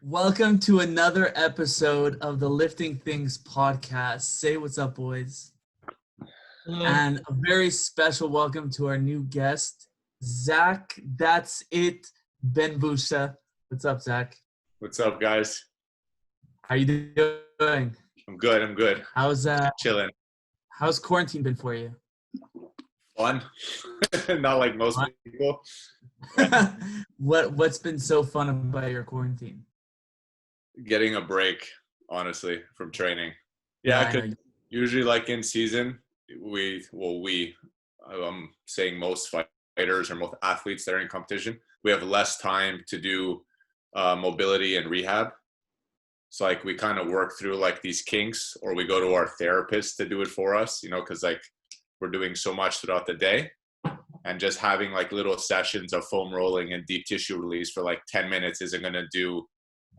Welcome to another episode of the Lifting Things podcast. Say what's up, boys. And a very special welcome to our new guest, Zach. That's it, Benbouchta. What's up, Zach? What's up, guys? How you doing? I'm good. How's Chilling. How's quarantine been for you? Fun. Not like most people. What's been so fun about your quarantine? Getting a break, honestly, from training. Yeah, Yeah, because usually like in season, I'm saying most fighters or most athletes that are in competition, we have less time to do mobility and rehab. So like we kind of work through like these kinks, or we go to our therapist to do it for us, because like we're doing so much throughout the day, and just having like little sessions of foam rolling and deep tissue release for like 10 minutes isn't going to do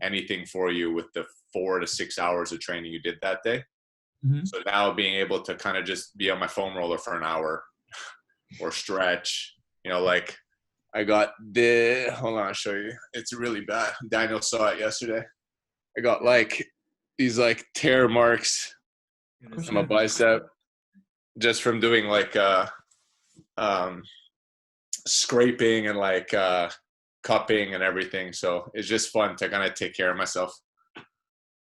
anything for you with the 4 to 6 hours of training you did that day. Mm-hmm. So now being able to kind of just be on my foam roller for an hour or stretch, like I got hold on, I'll show you. It's really bad. Daniel saw it yesterday. I got like these like tear marks on my bicep just from doing like scraping and like cupping and everything. So it's just fun to kind of take care of myself.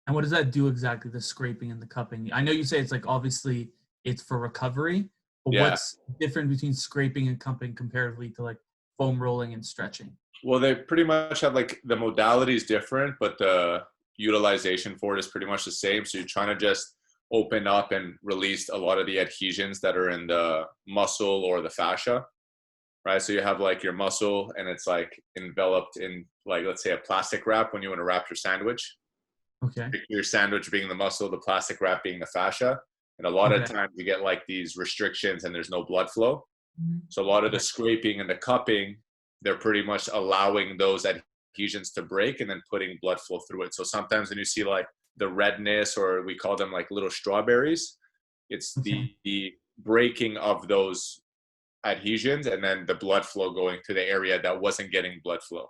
And what does that do exactly, the scraping and the cupping? I know you say it's like obviously it's for recovery, but What's different between scraping and cupping comparatively to like foam rolling and stretching? Well, they pretty much have like the modality is different, but the utilization for it is pretty much the same. So you're trying to just open up and release a lot of the adhesions that are in the muscle or the fascia, right? So you have like your muscle and it's like enveloped in like, let's say a plastic wrap when you want to wrap your sandwich. Okay. Your sandwich being the muscle, the plastic wrap being the fascia. And a lot of times you get like these restrictions and there's no blood flow. Mm-hmm. So a lot of the scraping and the cupping, they're pretty much allowing those adhesions to break and then putting blood flow through it. So sometimes when you see like the redness, or we call them like little strawberries, it's the breaking of those adhesions and then the blood flow going to the area that wasn't getting blood flow.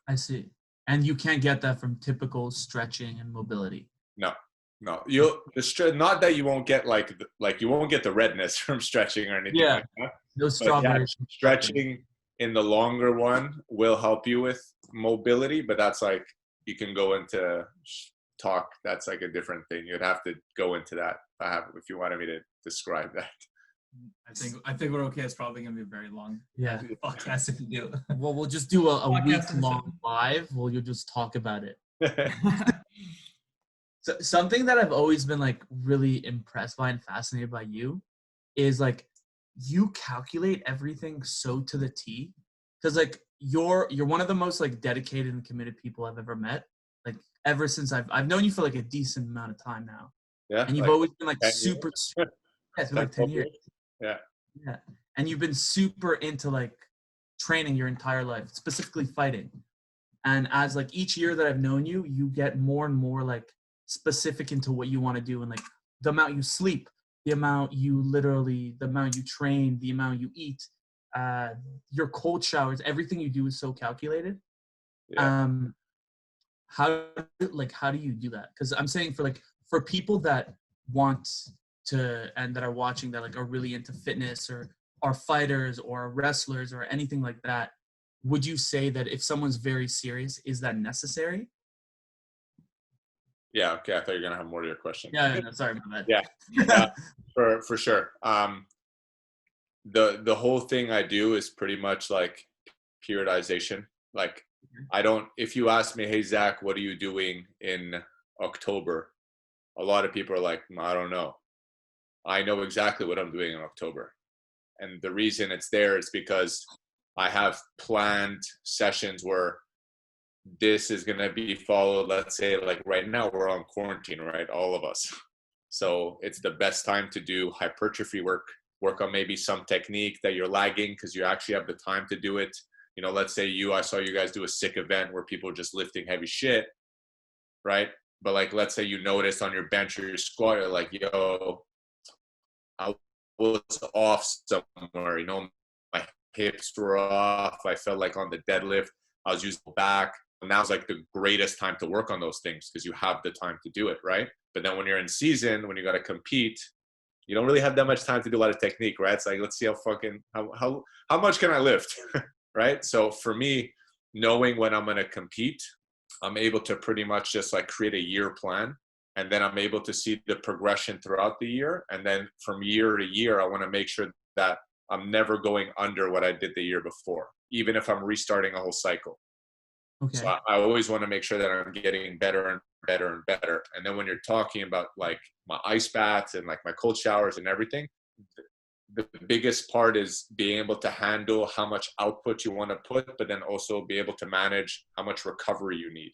I see. And you can't get that from typical stretching and mobility. No. Not that you won't get like you won't get the redness from stretching or anything like that. Those strawberries. Yeah, stretching in the longer one will help you with mobility, but that's like you can go into talk. That's like a different thing. You'd have to go into that if you wanted me to describe that. I think we're okay. It's probably gonna be a very long podcast if you do. Well, we'll just do a week-long live. You'll just talk about it. So something that I've always been like really impressed by and fascinated by you is like you calculate everything so to the T, because like you're one of the most like dedicated and committed people I've ever met. Like ever since I've known you for like a decent amount of time now. Yeah. And you've always been like super. Yeah, it's been like 10 years. Yeah. And you've been super into like training your entire life, specifically fighting. And as like each year that I've known you, you get more and more like specific into what you want to do, and like the amount you sleep, the amount you train, the amount you eat, your cold showers, everything you do is so calculated. Yeah. How do you do that? Because I'm saying for people that want to and that are watching that like are really into fitness or are fighters or wrestlers or anything like that, would you say that if someone's very serious, is that necessary? Yeah. Okay. I thought you were gonna have more to your question. Yeah. No, sorry about that. Yeah. For sure. The whole thing I do is pretty much like periodization. Like if you ask me, hey Zach, what are you doing in October? A lot of people are like, I don't know. I know exactly what I'm doing in October. And the reason it's there is because I have planned sessions where this is going to be followed. Let's say like right now we're on quarantine, right? All of us. So it's the best time to do hypertrophy work on maybe some technique that you're lagging because you actually have the time to do it. Let's say I saw you guys do a sick event where people are just lifting heavy shit, right? But like, let's say you notice on your bench or your squat, you're like, yo, I was off somewhere, my hips were off. I felt like on the deadlift, I was using back. now's like the greatest time to work on those things because you have the time to do it, right? But then when you're in season, when you got to compete, you don't really have that much time to do a lot of technique, right? It's like, let's see how much can I lift, right? So for me, knowing when I'm going to compete, I'm able to pretty much just like create a year plan. And then I'm able to see the progression throughout the year. And then from year to year, I want to make sure that I'm never going under what I did the year before, even if I'm restarting a whole cycle. Okay. So I always want to make sure that I'm getting better and better and better. And then when you're talking about like my ice baths and like my cold showers and everything, the biggest part is being able to handle how much output you want to put, but then also be able to manage how much recovery you need.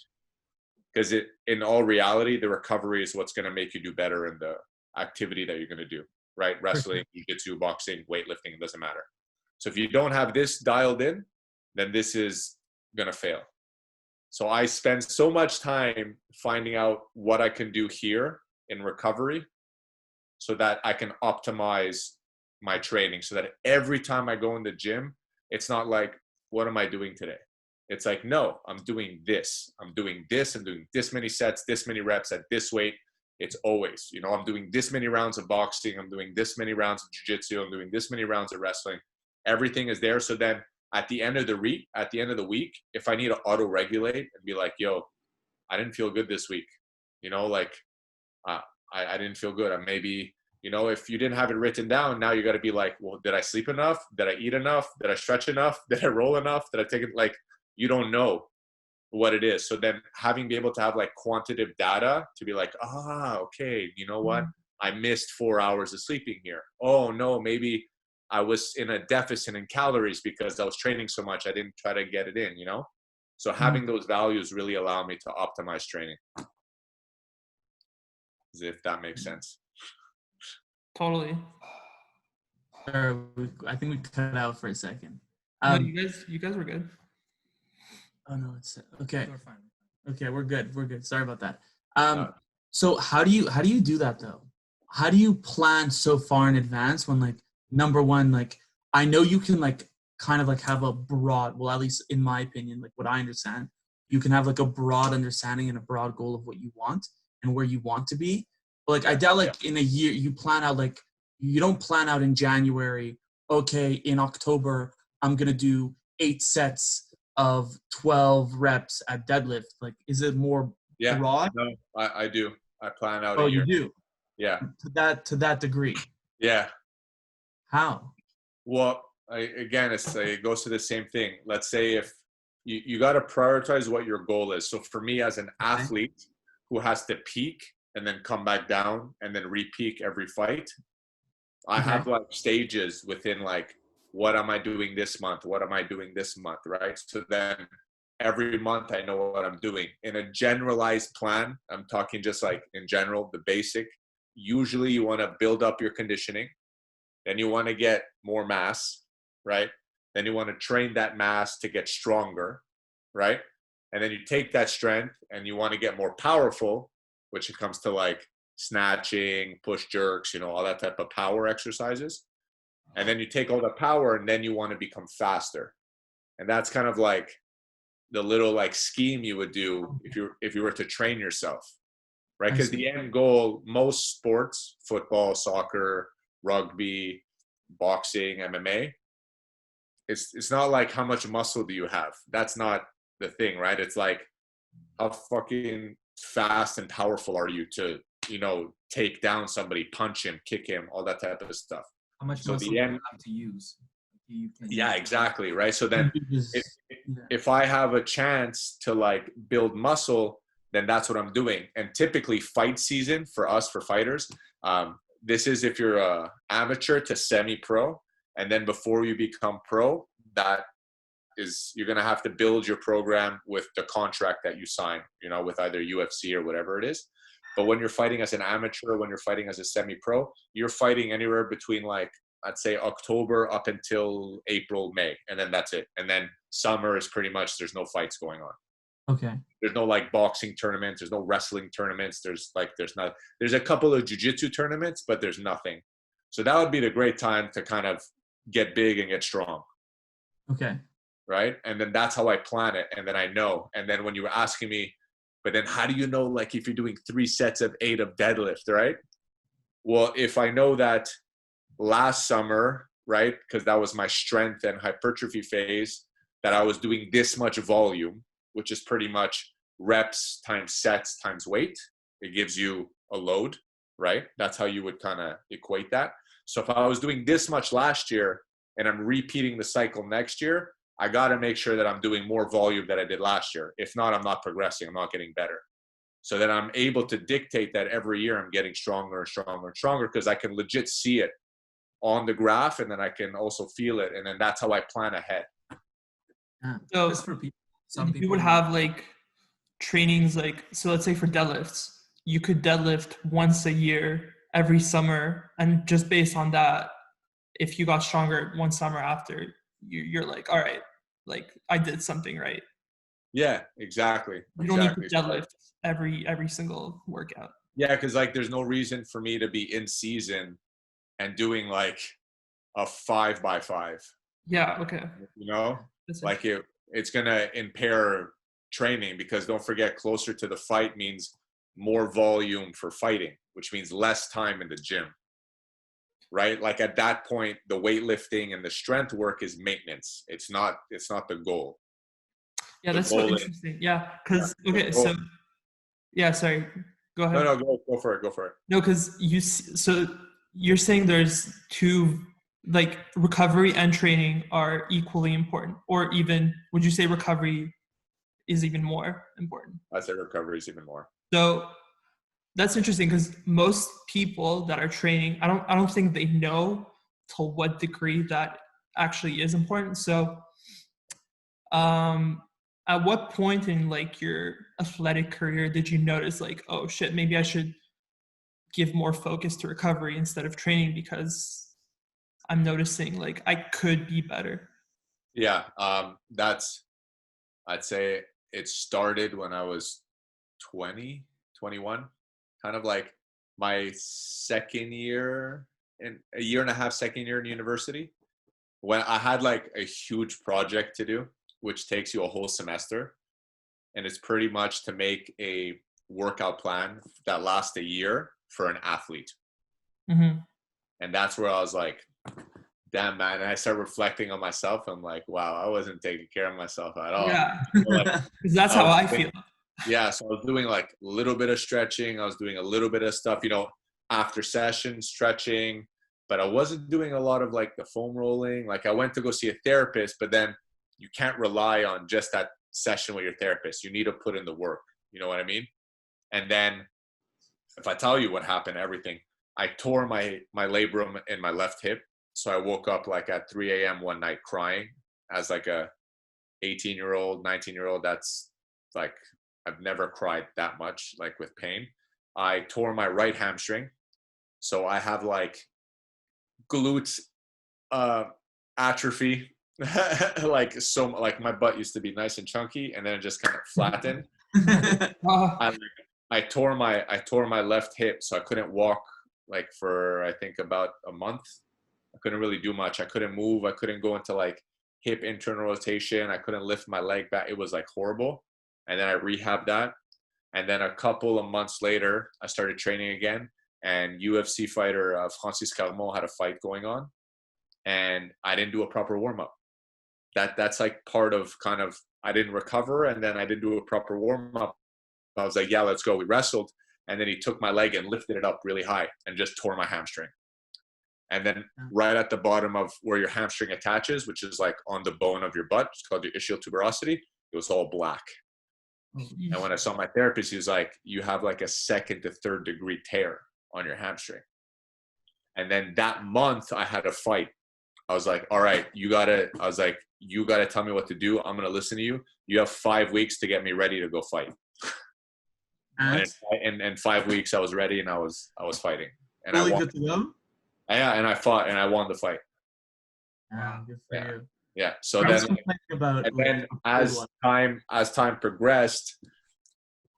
Because in all reality, the recovery is what's going to make you do better in the activity that you're going to do, right? Wrestling, jiu-jitsu, boxing, weightlifting, it doesn't matter. So if you don't have this dialed in, then this is going to fail. So I spend so much time finding out what I can do here in recovery so that I can optimize my training, so that every time I go in the gym, it's not like, what am I doing today? It's like, no, I'm doing this. I'm doing this. I'm doing this many sets, this many reps at this weight. It's always, I'm doing this many rounds of boxing. I'm doing this many rounds of jiu-jitsu. I'm doing this many rounds of wrestling. Everything is there. So then at the end of the week, if I need to auto-regulate and be like, yo, I didn't feel good this week, I didn't feel good. Maybe, if you didn't have it written down, now you got to be like, well, did I sleep enough? Did I eat enough? Did I stretch enough? Did I roll enough? Did I take it? Like, you don't know what it is. So then be able to have like quantitative data to be like, okay, you know what? I missed 4 hours of sleeping here. Oh no, maybe I was in a deficit in calories because I was training so much. I didn't try to get it in, So having those values really allow me to optimize training. As if that makes sense. Totally. I think we cut out for a second. No, you guys were good. Oh no, it's okay. We're fine. Okay, we're good. We're good. Sorry about that. So how do you do that though? How do you plan so far in advance when, like, number one, like, I know you can like kind of like have a broad, well, at least in my opinion, like what I understand, you can have like a broad understanding and a broad goal of what you want and where you want to be. But like, I doubt like in a year you plan out, like, you don't plan out in January, okay, in October, I'm going to do 8 sets of 12 reps at deadlift. Like, is it more broad? No, I do. I plan out. Oh, you do? Yeah. To that degree. Yeah. How? Well, it goes to the same thing. Let's say if you got to prioritize what your goal is. So for me as an athlete who has to peak and then come back down and then re-peak every fight, I have like stages within like, what am I doing this month? What am I doing this month? Right. So then every month I know what I'm doing. In a generalized plan, I'm talking just like in general, the basic, usually you want to build up your conditioning. Then you want to get more mass, right? Then you want to train that mass to get stronger, right? And then you take that strength and you want to get more powerful, which it comes to like snatching, push jerks, all that type of power exercises. And then you take all the power and then you want to become faster. And that's kind of like the little like scheme you would do if you were to train yourself, right? Because the end goal, most sports, football, soccer, rugby, boxing, MMA, it's not like how much muscle do you have. That's not the thing, right? It's like how fucking fast and powerful are you to, take down somebody, punch him, kick him, all that type of stuff. How much muscle do you have to use? Exactly, right? So then if I have a chance to like build muscle, then that's what I'm doing. And typically fight season for us, for fighters, this is if you're a amateur to semi-pro, and then before you become pro, that is, you're going to have to build your program with the contract that you sign, with either UFC or whatever it is. But when you're fighting as an amateur, when you're fighting as a semi-pro, you're fighting anywhere between like, I'd say October up until April, May, and then that's it. And then summer is pretty much, there's no fights going on. Okay. There's no like boxing tournaments. There's no wrestling tournaments. There's a couple of jiu-jitsu tournaments, but there's nothing. So that would be the great time to kind of get big and get strong. Okay. right? And then that's how I plan it. And then I know. And then when you were asking me, but then how do you know, like, if you're doing 3 sets of 8 of deadlift, right? Well, if I know that last summer, right, because that was my strength and hypertrophy phase, that I was doing this much volume, which is pretty much reps times sets times weight, it gives you a load, right? That's how you would kind of equate that. So if I was doing this much last year and I'm repeating the cycle next year, I got to make sure that I'm doing more volume than I did last year. If not, I'm not progressing. I'm not getting better. So that I'm able to dictate that every year I'm getting stronger and stronger and stronger, because I can legit see it on the graph, and then I can also feel it. And then that's how I plan ahead. So for people, some people you would have like trainings, like, so let's say for deadlifts, you could deadlift once a year every summer, and just based on that, if you got stronger one summer after, you're like, all right, like I did something right. Yeah, exactly. You don't need to deadlift every single workout. Yeah, because like there's no reason for me to be in season and doing like a 5x5. Yeah, okay. You know, like it's gonna impair training, because don't forget, closer to the fight means more volume for fighting, which means less time in the gym. Right? Like at that point, the weightlifting and the strength work is maintenance. It's not the goal. Yeah, that's so interesting. Yeah, because okay, so yeah, sorry, go ahead. No, go for it. No, because so you're saying there's two, like recovery and training are equally important, or even would you say recovery is even more important? I say recovery is even more. So that's interesting, because most people that are training, I don't think they know to what degree that actually is important. So at what point in like your athletic career did you notice like, oh shit, maybe I should give more focus to recovery instead of training, because I'm noticing like I could be better? Yeah, I'd say it started when I was 20, 21, kind of like my second year, and a year and a half, second year in university, when I had like a huge project to do, which takes you a whole semester. And it's pretty much to make a workout plan that lasts a year for an athlete. Mm-hmm. And that's where I was like, damn, man. And I started reflecting on myself. I'm like, wow, I wasn't taking care of myself at all. Yeah, like, because that's how I feel. Yeah, so I was doing like a little bit of stretching. I was doing a little bit of stuff, after session stretching, but I wasn't doing a lot of like the foam rolling. Like I went to go see a therapist, but then you can't rely on just that session with your therapist. You need to put in the work. You know what I mean? And then if I tell you what happened, everything, I tore my labrum in my left hip. So I woke up like at 3 a.m. one night crying as like a 18-year-old, 19-year-old. That's like, I've never cried that much, like with pain. I tore my right hamstring. So I have like glute atrophy. Like my butt used to be nice and chunky, and then it just kind of flattened. I tore my left hip, so I couldn't walk like for I think about a month. I couldn't really do much. I couldn't move. I couldn't go into like hip internal rotation. I couldn't lift my leg back. It was like horrible. And then I rehabbed that. And then a couple of months later, I started training again. And UFC fighter Francis Carmon had a fight going on, and I didn't do a proper warm up. That's like part of kind of, I didn't recover, and then I didn't do a proper warm up. I was like, yeah, let's go. We wrestled, and then he took my leg and lifted it up really high and just tore my hamstring. And then right at the bottom of where your hamstring attaches, which is like on the bone of your butt, it's called your ischial tuberosity, it was all black. And when I saw my therapist, he was like, you have like a 2nd to 3rd degree tear on your hamstring. And then that month I had a fight. I was like, all right, you gotta tell me what to do. I'm going to listen to you. You have 5 weeks to get me ready to go fight. And in 5 weeks I was ready, and I was fighting. And really I won. Good to know. Yeah, and I fought, and I won the fight. Good for you. Yeah. So then as time progressed,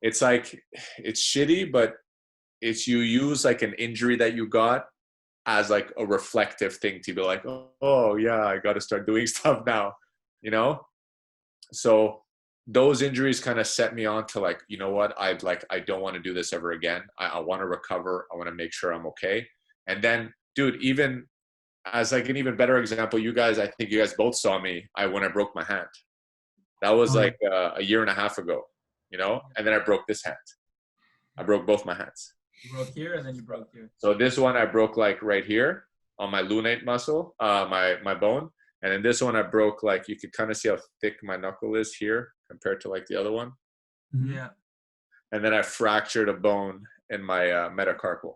it's like, it's shitty, but it's, you use like an injury that you got as like a reflective thing to be like, oh yeah, I got to start doing stuff now, So those injuries kind of set me on to like, you know what, I don't want to do this ever again. I want to recover. I want to make sure I'm okay. And then, dude, even as like an even better example, I think you guys both saw me when I broke my hand. That was like a year and a half ago, you know, and then I broke this hand. I broke both my hands. You broke here and then you broke here. So this one I broke like right here on my lunate muscle, my bone. And then this one I broke, like you could kind of see how thick my knuckle is here compared to like the other one. Yeah. And then I fractured a bone in my metacarpal.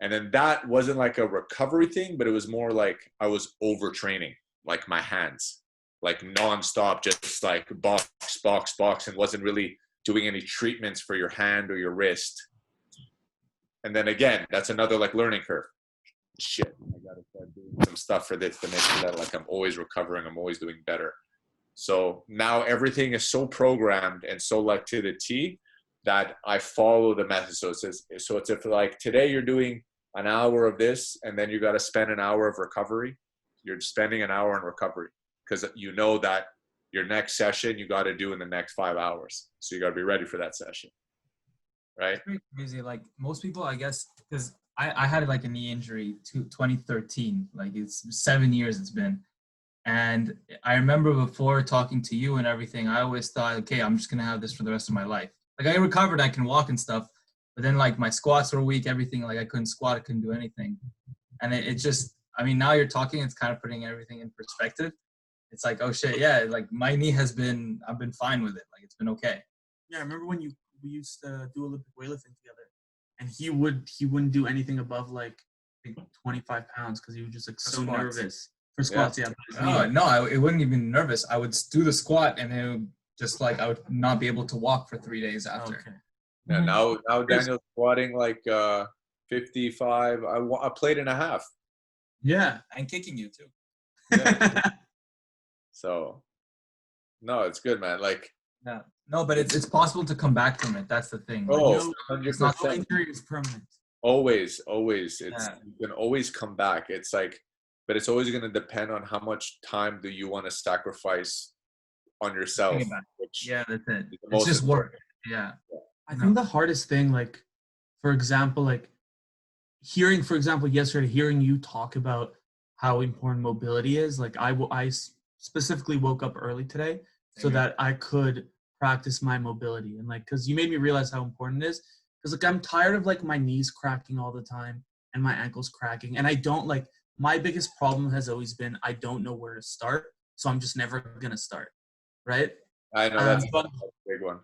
And then that wasn't like a recovery thing, but it was more like I was overtraining, like my hands, like nonstop, just like box, and wasn't really doing any treatments for your hand or your wrist. And then again, that's another like learning curve. Shit, I gotta start doing some stuff for this to make sure that like I'm always recovering, I'm always doing better. So now everything is so programmed and so like to the T that I follow the method. So it's if like today you're doing an hour of this and then you got to spend an hour of recovery, you're spending an hour in recovery because you know that your next session you got to do in the next 5 hours. So you got to be ready for that session. Right? It's pretty crazy. Like most people, I guess, because I had like a knee injury to 2013. Like it's 7 years it's been. And I remember before talking to you and everything, I always thought, okay, I'm just going to have this for the rest of my life. Like I recovered, I can walk and stuff. But then like my squats were weak, everything, like I couldn't squat, I couldn't do anything. And it just, I mean, now you're talking, it's kind of putting everything in perspective. It's like, oh shit, yeah, like my knee I've been fine with it. Like it's been okay. Yeah, I remember when we used to do Olympic weightlifting together, and he wouldn't do anything above like I think 25 pounds because he was just like so squats. nervous for squats. Yeah. Oh no, it wouldn't even be nervous. I would do the squat and it would just like I would not be able to walk for 3 days after. Okay. Yeah, now Daniel's squatting like 55. I played and a half. Yeah. And kicking you too. Yeah. So, no, it's good, man. Like, yeah. No, but it's possible to come back from it. That's the thing. Like, oh, it's not 100%. injury is permanent. Always. It's Yeah. you can always come back. It's like, but it's always going to depend on how much time do you want to sacrifice on yourself. Which yeah, that's it. is the It's most just important. work. Yeah. I think the hardest thing, like, for example, like hearing you talk about how important mobility is. Like I specifically woke up early today so that I could practice my mobility. And like, cause you made me realize how important it is. Cause like, I'm tired of like my knees cracking all the time and my ankles cracking. And I don't like, my biggest problem has always been, I don't know where to start. So I'm just never going to start. Right. I know that's a big one.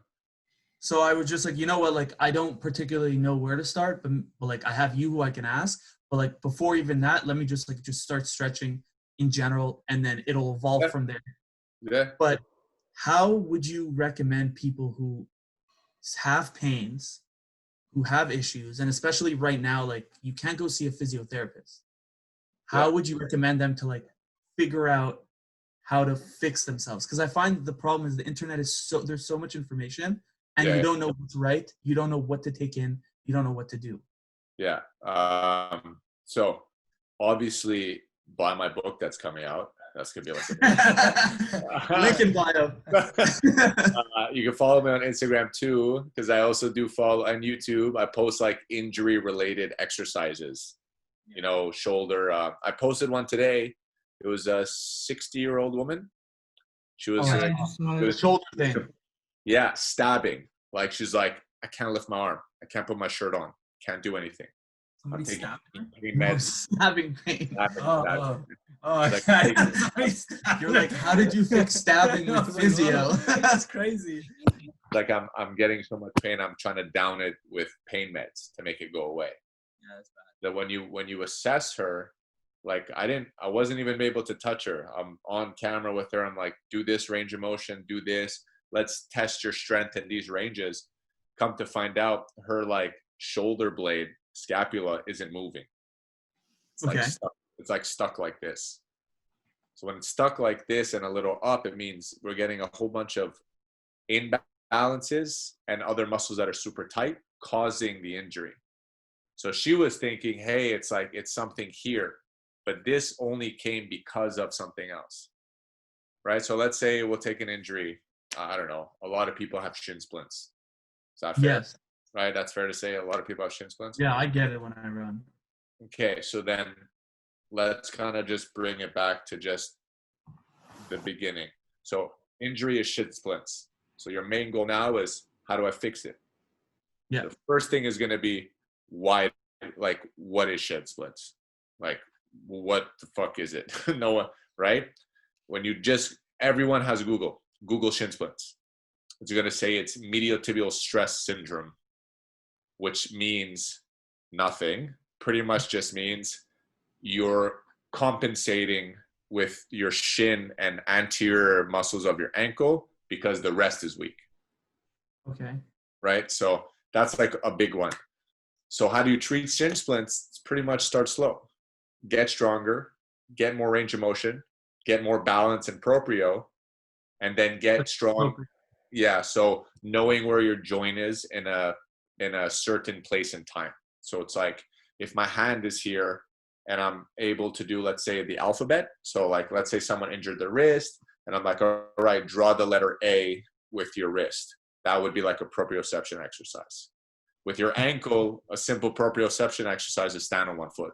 So I was just like, you know what, like, I don't particularly know where to start, but like, I have you who I can ask. But like, before even that, let me just start stretching in general, and then it'll evolve from there. Yeah. But how would you recommend people who have pains, who have issues, and especially right now, like, you can't go see a physiotherapist. How would you recommend them to like figure out how to fix themselves? Because I find the problem is the internet is there's so much information. And you don't know what's right. You don't know what to take in. You don't know what to do. Yeah. So obviously buy my book that's coming out. That's going to be like a link in bio. You can follow me on Instagram too, because I also do follow on YouTube. I post like injury related exercises, you know, shoulder. I posted one today. It was a 60-year-old woman. She was the shoulder thing. Yeah, stabbing. Like she's like, I can't lift my arm. I can't put my shirt on. Can't do anything. Somebody I'm taking meds. Stabbing pain. Like, you're like, how did you fix stabbing with physio? That's crazy. Like I'm getting so much pain. I'm trying to down it with pain meds to make it go away. Yeah, that's bad. That when you assess her, like I wasn't even able to touch her. I'm on camera with her. I'm like, do this range of motion, do this. Let's test your strength in these ranges. Come to find out, her like shoulder blade scapula isn't moving. It's like stuck. It's like stuck like this. So when it's stuck like this and a little up, it means we're getting a whole bunch of imbalances and other muscles that are super tight, causing the injury. So she was thinking, hey, it's like it's something here, but this only came because of something else, right? So let's say we'll take an injury. I don't know, a lot of people have shin splints. Is that fair? Yes. Right? That's fair to say a lot of people have shin splints? Yeah, I get it when I run. Okay, so then let's kind of just bring it back to just the beginning. So injury is shin splints. So your main goal now is, how do I fix it? Yeah. The first thing is going to be, why, like, what is shin splints? Like, what the fuck is it? No one, right? When you just, everyone has Google shin splints. It's going to say it's medial tibial stress syndrome, which means nothing. Pretty much just means you're compensating with your shin and anterior muscles of your ankle because the rest is weak. Okay. Right? So that's like a big one. So how do you treat shin splints? It's pretty much start slow. Get stronger, get more range of motion, get more balance and proprio, and then get strong. Yeah, so knowing where your joint is in a certain place and time. So it's like, if my hand is here and I'm able to do, let's say, the alphabet. So like, let's say someone injured their wrist and I'm like, all right, draw the letter A with your wrist. That would be like a proprioception exercise. With your ankle, a simple proprioception exercise is stand on one foot.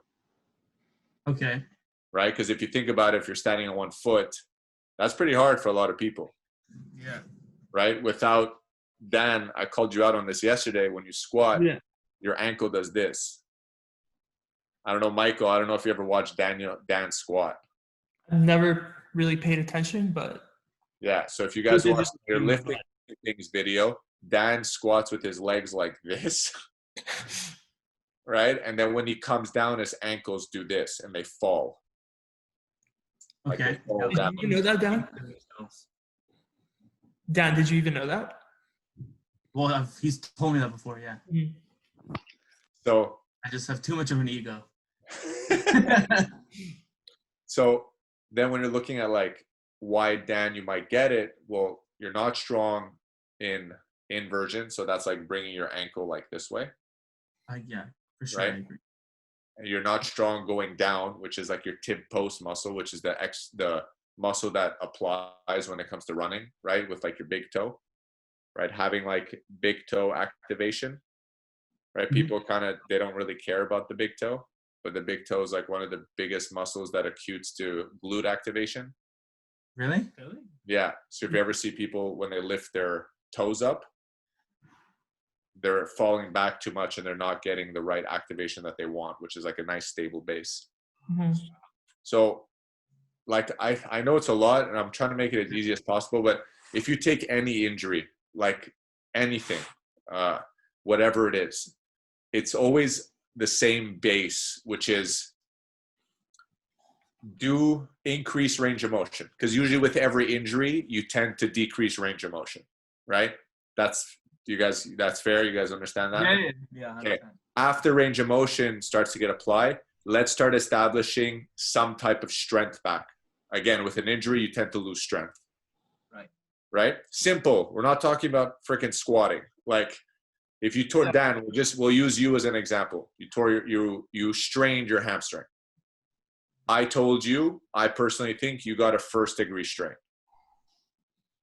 Okay. Right? Because if you think about it, if you're standing on one foot, that's pretty hard for a lot of people. Yeah. Right? Without, Dan, I called you out on this yesterday. When you squat, your ankle does this. I don't know, Michael, I don't know if you ever watched Dan squat. I've never really paid attention, but Yeah, so if you guys watch your lifting things video, Dan squats with his legs like this. Right? And then when he comes down, his ankles do this and they fall. Like Okay. they fall did down. you know that, Dan? Dan, did you even know that? Well, he's told me that before, yeah. So I just have too much of an ego. so then when you're looking at like why, Dan, you might get it, well, you're not strong in inversion, so that's like bringing your ankle like this way. Yeah, for sure. Right? I agree. And you're not strong going down, which is like your tib post muscle, which is the muscle that applies when it comes to running, right? With like your big toe, right? Having like big toe activation, right? Mm-hmm. People they don't really care about the big toe, but the big toe is like one of the biggest muscles that acutes to glute activation. Really? Yeah. So if you ever see people when they lift their toes up, they're falling back too much and they're not getting the right activation that they want, which is like a nice stable base. Mm-hmm. So like, I know it's a lot and I'm trying to make it as easy as possible, but if you take any injury, like anything, whatever it is, it's always the same base, which is do increase range of motion. Because usually with every injury, you tend to decrease range of motion, right? That's fair? You guys understand that? Yeah. Okay. After range of motion starts to get applied, let's start establishing some type of strength back. Again, with an injury, you tend to lose strength. Right? Simple. We're not talking about freaking squatting. Like, if you tore Dan, we'll use you as an example. You strained your hamstring. I told you, I personally think you got a 1st-degree strain.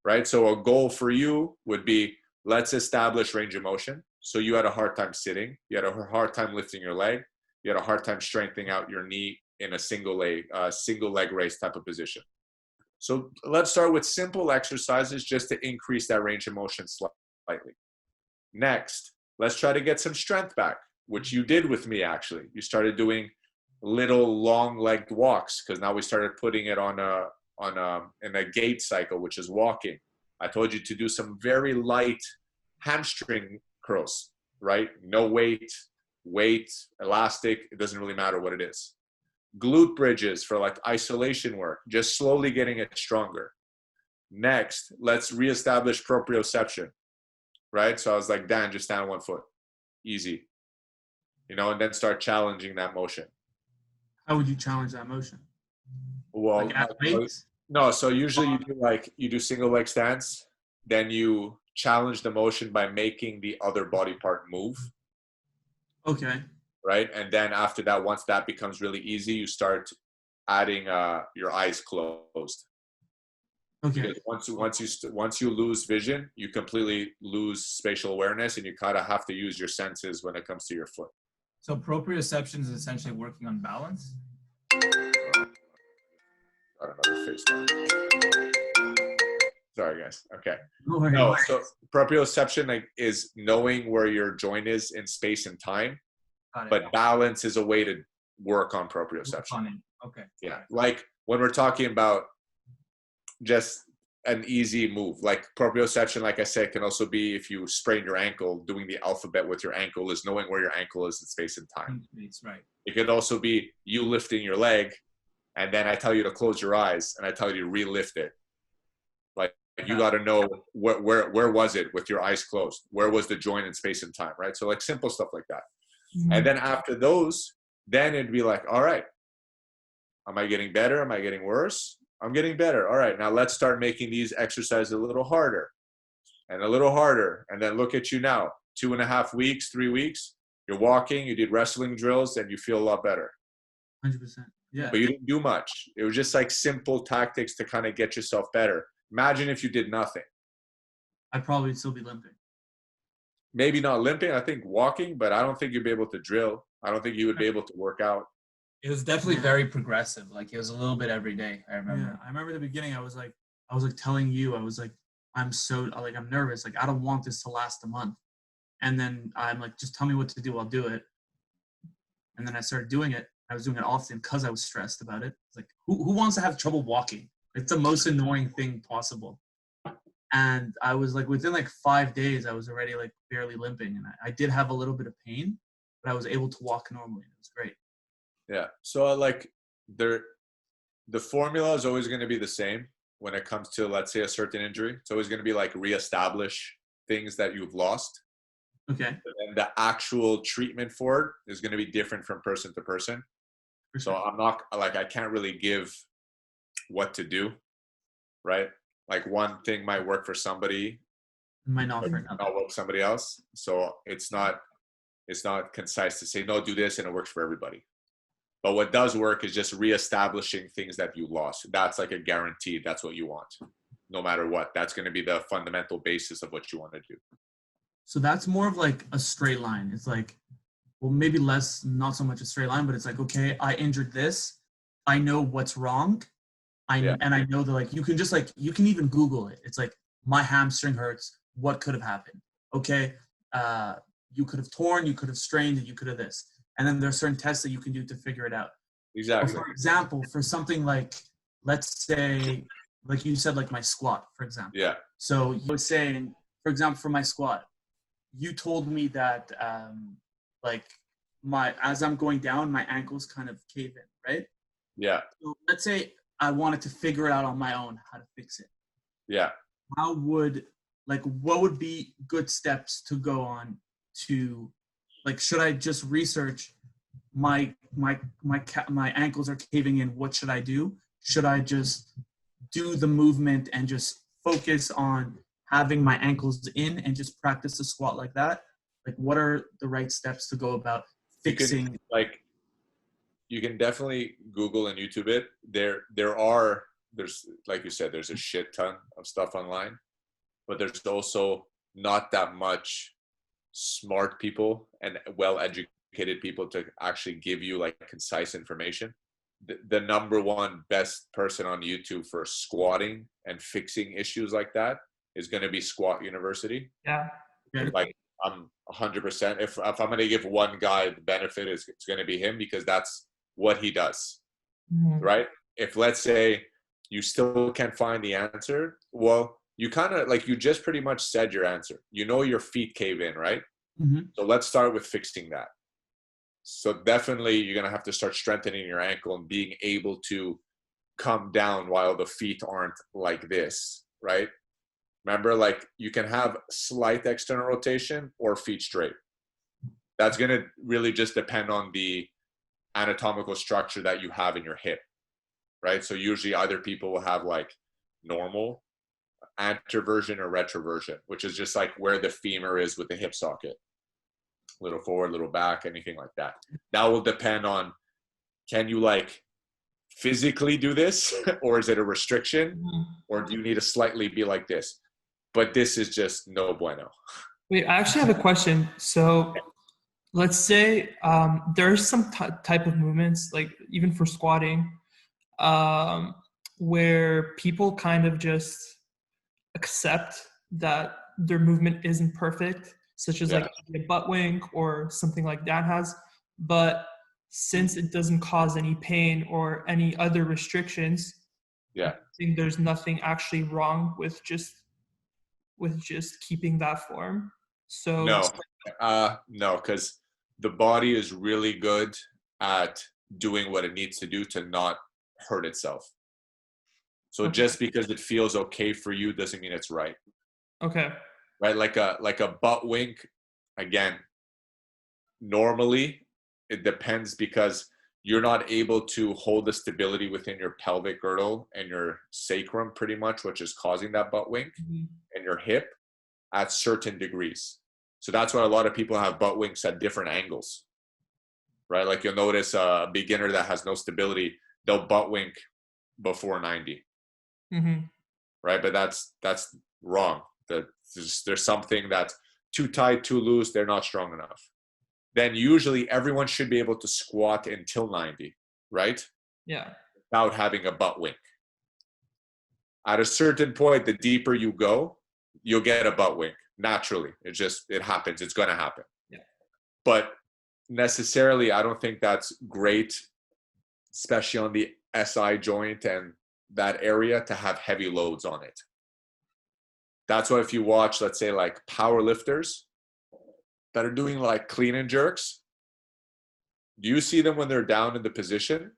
Right? So a goal for you would be, let's establish range of motion. So you had a hard time sitting. You had a hard time lifting your leg. You had a hard time strengthening out your knee in a single leg raise type of position. So let's start with simple exercises just to increase that range of motion slightly. Next, let's try to get some strength back, which you did with me actually. You started doing little long-legged walks because now we started putting it in a gait cycle, which is walking. I told you to do some very light hamstring curls, right? No weight, elastic, it doesn't really matter what it is. Glute bridges for like isolation work, just slowly getting it stronger. Next, let's reestablish proprioception, right? So I was like, Dan, just stand on one foot. Easy. And then start challenging that motion. How would you challenge that motion? Well, like athletes? No, so usually you do single leg stance, then you challenge the motion by making the other body part move. Okay. Right? And then after that, once that becomes really easy, you start adding your eyes closed. Okay. Because once you lose vision, you completely lose spatial awareness, and you kind of have to use your senses when it comes to your foot. So proprioception is essentially working on balance. Got another face down. Sorry, guys. Okay. No worries. No, so proprioception is knowing where your joint is in space and time, Got it. but balance is a way to work on proprioception. Okay. Yeah, like when we're talking about just an easy move, like proprioception, like I said, can also be if you sprain your ankle, doing the alphabet with your ankle is knowing where your ankle is in space and time. That's right. It could also be you lifting your leg, and then I tell you to close your eyes, and I tell you to re-lift it. Like you got to know where was it with your eyes closed? Where was the joint in space and time, right? So like simple stuff like that. Mhm. And then after those, then it'd be like, all right, am I getting better? Am I getting worse? I'm getting better. All right, now let's start making these exercises a little harder and a little harder. And then look at you now, 2.5 weeks, 3 weeks, you're walking, you did wrestling drills, and you feel a lot better. 100%. Yeah. But you didn't do much. It was just like simple tactics to kind of get yourself better. Imagine if you did nothing. I'd probably still be limping. Maybe not limping, I think walking, but I don't think you'd be able to drill. I don't think you would be able to work out. It was definitely very progressive. Like it was a little bit every day. I remember. Yeah, I remember the beginning. I was like telling you, I was like, I'm nervous. Like I don't want this to last a month. And then I'm like, just tell me what to do. I'll do it. And then I started doing it. I was doing it often because I was stressed about it. It's like, who wants to have trouble walking? It's the most annoying thing possible. And I was like, within like 5 days, I was already like barely limping. And I did have a little bit of pain, but I was able to walk normally. It was great. Yeah. So like the formula is always going to be the same when it comes to, let's say, a certain injury. It's always going to be like reestablish things that you've lost. Okay. And the actual treatment for it is going to be different from person to person. So I'm not like, I can't really give what to do, right? Like one thing might work for somebody, Might not for but another. not work for somebody else. So it's not concise to say, no, do this and it works for everybody. But what does work is just reestablishing things that you lost. That's like a guarantee. That's what you want. No matter what, that's going to be the fundamental basis of what you want to do. So that's more of like a straight line. It's like, well, maybe less, not so much a straight line, but it's like, okay, I injured this. I know what's wrong. And I know that like, you can even Google it. It's like, my hamstring hurts. What could have happened? Okay. You could have torn, you could have strained, and you could have this. And then there's certain tests that you can do to figure it out. Exactly. Or for example, for something like, let's say, like you said, like my squat, for example. Yeah. So you were saying, for example, for my squat, you told me that like as I'm going down, my ankles kind of cave in, right? Yeah. So let's say I wanted to figure it out on my own how to fix it. Yeah. What would be good steps to go on to, like, should I just research my ankles are caving in, what should I do? Should I just do the movement and just focus on having my ankles in and just practice the squat like that? Like, what are the right steps to go about fixing? You can definitely Google and YouTube it. There's like you said, there's a shit ton of stuff online, but there's also not that much smart people and well-educated people to actually give you like concise information. The number one best person on YouTube for squatting and fixing issues like that is going to be Squat University. Yeah. Like I'm 100%. If I'm going to give one guy the benefit, it's going to be him, because that's what he does, right? If let's say you still can't find the answer, well, you kind of like, you just pretty much said your answer. You know your feet cave in, right? Mm-hmm. So let's start with fixing that. So definitely you're going to have to start strengthening your ankle and being able to come down while the feet aren't like this, right? Remember, like you can have slight external rotation or feet straight. That's going to really just depend on the anatomical structure that you have in your hip, right? So usually either people will have like normal anteversion or retroversion, which is just like where the femur is with the hip socket. Little forward, little back, anything like that. That will depend on, can you like physically do this, or is it a restriction, or do you need to slightly be like this? But this is just no bueno. Wait, I actually have a question. So let's say there's some type of movements, like even for squatting, where people kind of just accept that their movement isn't perfect, such as like a butt wink or something like that has. But since it doesn't cause any pain or any other restrictions, I think there's nothing actually wrong with just keeping that form. So no, because the body is really good at doing what it needs to do to not hurt itself. So just because it feels okay for you doesn't mean it's right. Okay. Right? Like a butt wink, again, normally it depends because you're not able to hold the stability within your pelvic girdle and your sacrum pretty much, which is causing that butt wink, and your hip at certain degrees. So that's why a lot of people have butt winks at different angles, right? Like you'll notice a beginner that has no stability, they'll butt wink before 90, right? But that's wrong. There's something that's too tight, too loose, they're not strong enough. Then usually everyone should be able to squat until 90, right? Yeah. Without having a butt wink. At a certain point, the deeper you go, you'll get a butt wink naturally. It happens. It's going to happen. Yeah. But necessarily, I don't think that's great, especially on the SI joint and that area, to have heavy loads on it. That's why if you watch, let's say, like power lifters that are doing like clean and jerks, do you see them when they're down in the position?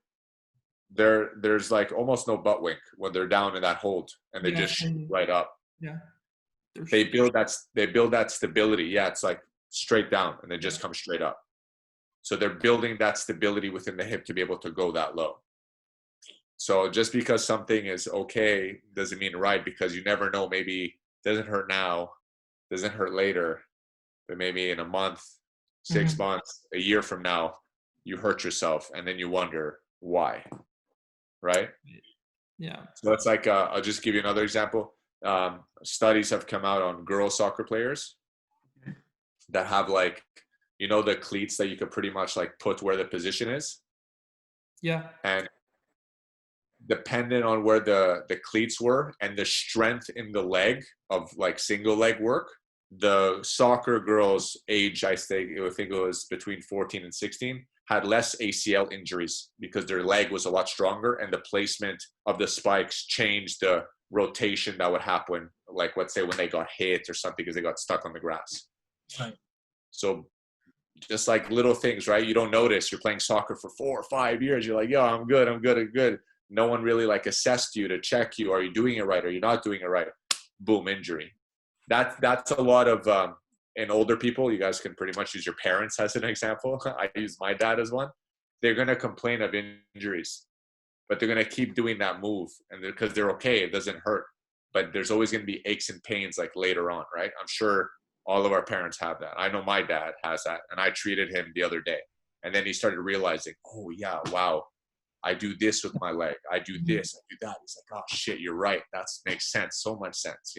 There's like almost no butt wink when they're down in that hold, and they just shoot right up. Yeah. They build that stability. Yeah, it's like straight down, and they just come straight up. So they're building that stability within the hip to be able to go that low. So just because something is okay doesn't mean right, because you never know. Maybe it doesn't hurt now, doesn't hurt later, but maybe in a month, 6 months, a year from now, you hurt yourself, and then you wonder why, right? Yeah. So it's like, I'll just give you another example. Studies have come out on girl soccer players that have like, the cleats that you could pretty much like put where the position is. Yeah. And dependent on where the cleats were and the strength in the leg of like single leg work, the soccer girls' age, I think it was between 14 and 16, had less ACL injuries because their leg was a lot stronger, and the placement of the spikes changed the rotation that would happen, like let's say when they got hit or something because they got stuck on the grass. Right. So just like little things, right? You don't notice. You're playing soccer for 4 or 5 years. You're like, yo, I'm good. No one really like assessed you to check you. Are you doing it right? Are you not doing it right? Boom, injury. That's a lot of in older people. You guys can pretty much use your parents as an example. I use my dad as one. They're going to complain of injuries, but they're going to keep doing that move, and because they're okay, it doesn't hurt. But there's always going to be aches and pains like later on, right? I'm sure all of our parents have that. I know my dad has that, and I treated him the other day, and then he started realizing, oh yeah, wow, I do this with my leg, I do this, I do that. He's like, oh shit, you're right. That makes sense, so much sense,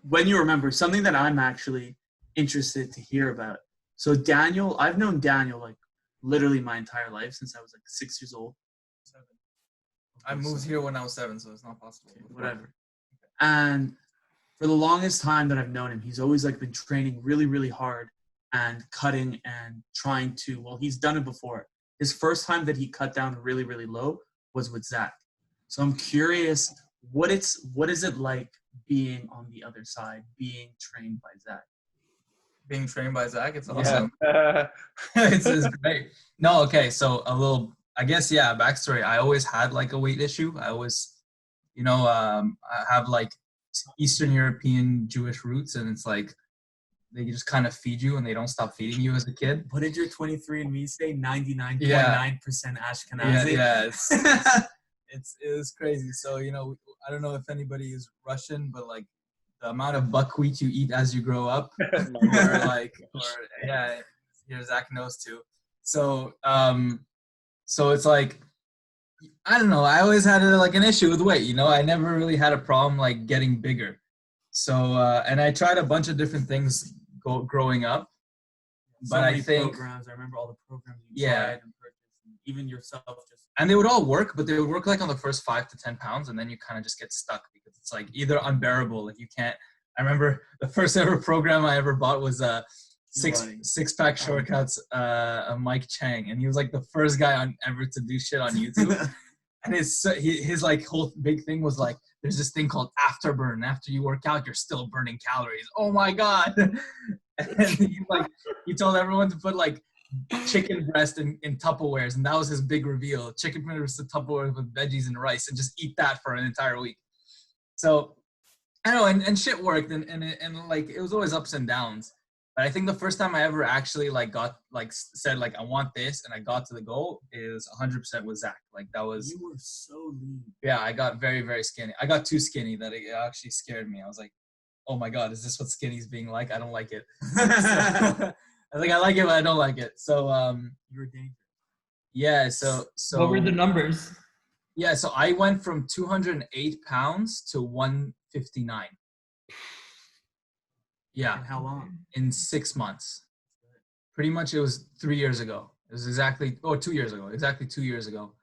When you remember, something that I'm actually interested to hear about. So Daniel, I've known Daniel like literally my entire life since I was like 6 years old. 7. I moved here when I was 7, so it's not possible. Okay, whatever. And for the longest time that I've known him, he's always like been training really, really hard and cutting and trying to, well, he's done it before. His first time that he cut down really, really low was with Zach. So I'm curious, what is it like being on the other side, being trained by Zach? Being trained by Zach, it's awesome. Yeah. It's great. No, okay, so a little, I guess, backstory. I always had like a weight issue. I always, I have like Eastern European Jewish roots, and it's like they just kind of feed you and they don't stop feeding you as a kid. What did your 23andMe say? 99.9% Ashkenazi? Yeah, it was crazy. So, I don't know if anybody is Russian, but like the amount of buckwheat you eat as you grow up, Zach knows too. So, so it's like, I don't know. I always had like an issue with weight. I never really had a problem like getting bigger. So and I tried a bunch of different things growing up, So but I many think programs. I remember all the programs you yeah, tried and purchased, and even yourself just. and they would all work, but they would work like on the first 5 to 10 pounds, and then you kind of just get stuck because it's like either unbearable, like you can't. I remember the first ever program I ever bought was six pack shortcuts, Mike Chang, and he was like the first guy on ever to do shit on YouTube. And his like whole big thing was like, there's this thing called afterburn. After you work out, you're still burning calories. Oh my god! And he told everyone to put like chicken breast in Tupperwares, and that was his big reveal. Chicken breast in Tupperware with veggies and rice, and just eat that for an entire week. So I know, and shit worked, and like it was always ups and downs. But I think the first time I ever actually like got like said like I want this and I got to the goal is 100% with Zach. Like that was. You were so lean. Yeah, I got very, very skinny. I got too skinny that it actually scared me. I was like, oh my god, is this what skinny's being like? I don't like it. I think I like it, but I don't like it. So You're dangerous. yeah, so What were the numbers? yeah, so I went from 208 pounds to 159. Yeah. And how long? In 6 months. Pretty much it was 3 years ago. It was exactly 2 years ago. Exactly 2 years ago.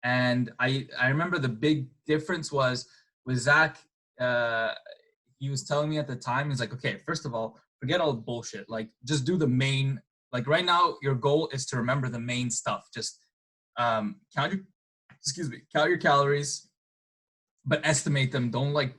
And I remember the big difference was with Zach, he was telling me at the time, he's like, okay, first of all, forget all the bullshit. Like just do the main, like right now your goal is to remember the main stuff. Just count your calories, but estimate them. Don't like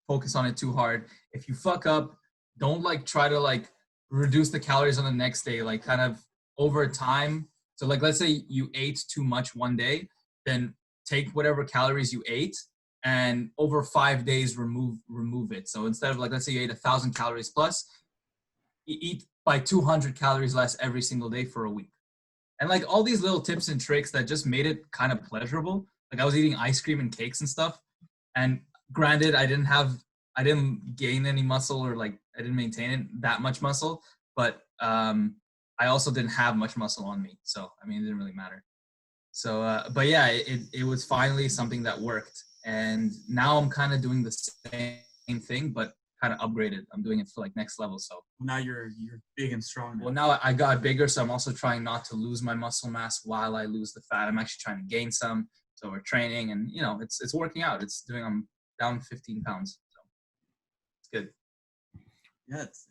focus on it too hard. If you fuck up, don't like try to like reduce the calories on the next day, like kind of over time. So like, let's say you ate too much one day, then take whatever calories you ate and over 5 days remove it. So instead of like, let's say you ate 1,000 calories plus, you eat by 200 calories less every single day for a week. And like all these little tips and tricks that just made it kind of pleasurable. Like I was eating ice cream and cakes and stuff. And granted, I didn't gain any muscle or like I didn't maintain that much muscle, but I also didn't have much muscle on me. So, I mean, it didn't really matter. So, but yeah, it was finally something that worked. And now I'm kind of doing the same thing, but kind of upgraded. I'm doing it for like next level. So Now you're big and strong. well, now I got bigger, so I'm also trying not to lose my muscle mass while I lose the fat. I'm actually trying to gain some. So we're training, and it's working out. I'm down 15 pounds. So it's good. Yeah, it's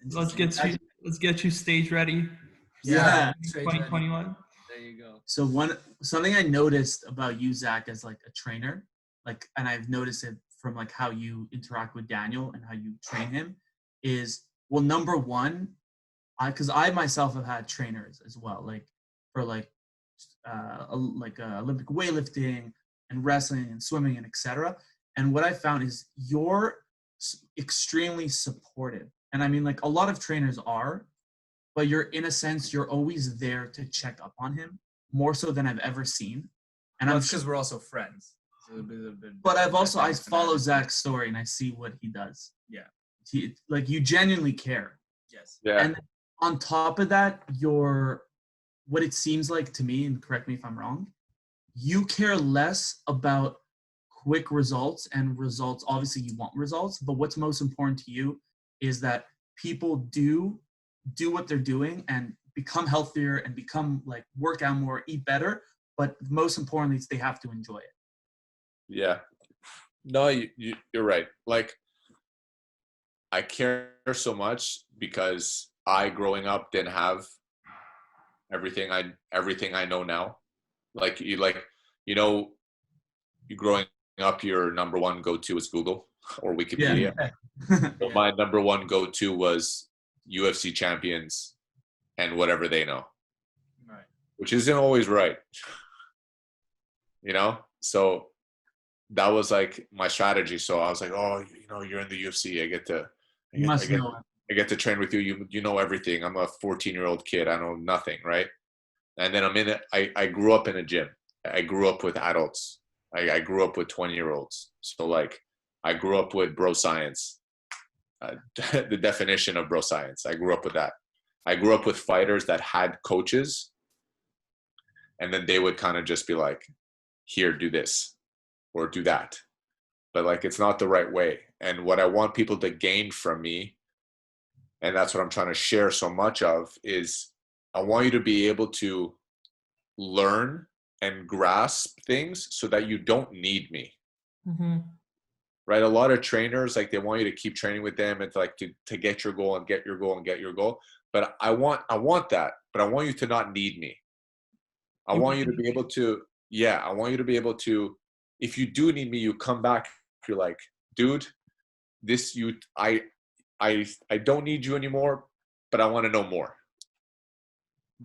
Let's get you stage ready. Yeah. 2021. There you go. So something I noticed about you, Zach, as like a trainer, like, and I've noticed it from like how you interact with Daniel and how you train him, is well, number one, because I myself have had trainers as well, like for like Olympic weightlifting and wrestling and swimming and etc. And what I found is you're extremely supportive, and I mean like a lot of trainers are, but you're in a sense you're always there to check up on him more so than I've ever seen. And I'm because we're also friends. So but I follow Zach's story and I see what he does. Yeah. Like you genuinely care. Yes. Yeah. And on top of that, what it seems like to me, and correct me if I'm wrong, you care less about quick results and results. Obviously you want results, but what's most important to you is that people do what they're doing and become healthier and become like work out more, eat better. But most importantly, they have to enjoy it. Yeah. No, you're right. Like, I care so much because I, growing up, didn't have everything I know now. Like you growing up, your number one go-to is Google or Wikipedia. Yeah. So my number one go-to was UFC champions and whatever they know, Right. which isn't always right. So that was like my strategy. So I was like, oh, you're in the UFC. I get to train with you. You know everything. I'm a 14-year-old kid. I know nothing, right? And then I grew up in a gym. I grew up with adults. I grew up with 20-year-olds. So like I grew up with bro science, the definition of bro science. I grew up with that. I grew up with fighters that had coaches, and then they would kind of just be like, here, do this or do that. But like, it's not the right way. And what I want people to gain from me, and that's what I'm trying to share so much of, is I want you to be able to learn and grasp things so that you don't need me. Mm-hmm. Right? A lot of trainers, like, they want you to keep training with them and like to get your goal and get your goal and get your goal. But I want that, but I want you to not need me. I want you to be able to, I want you to be able to, if you do need me, you come back, you're like, dude, I don't need you anymore, but I want to know more.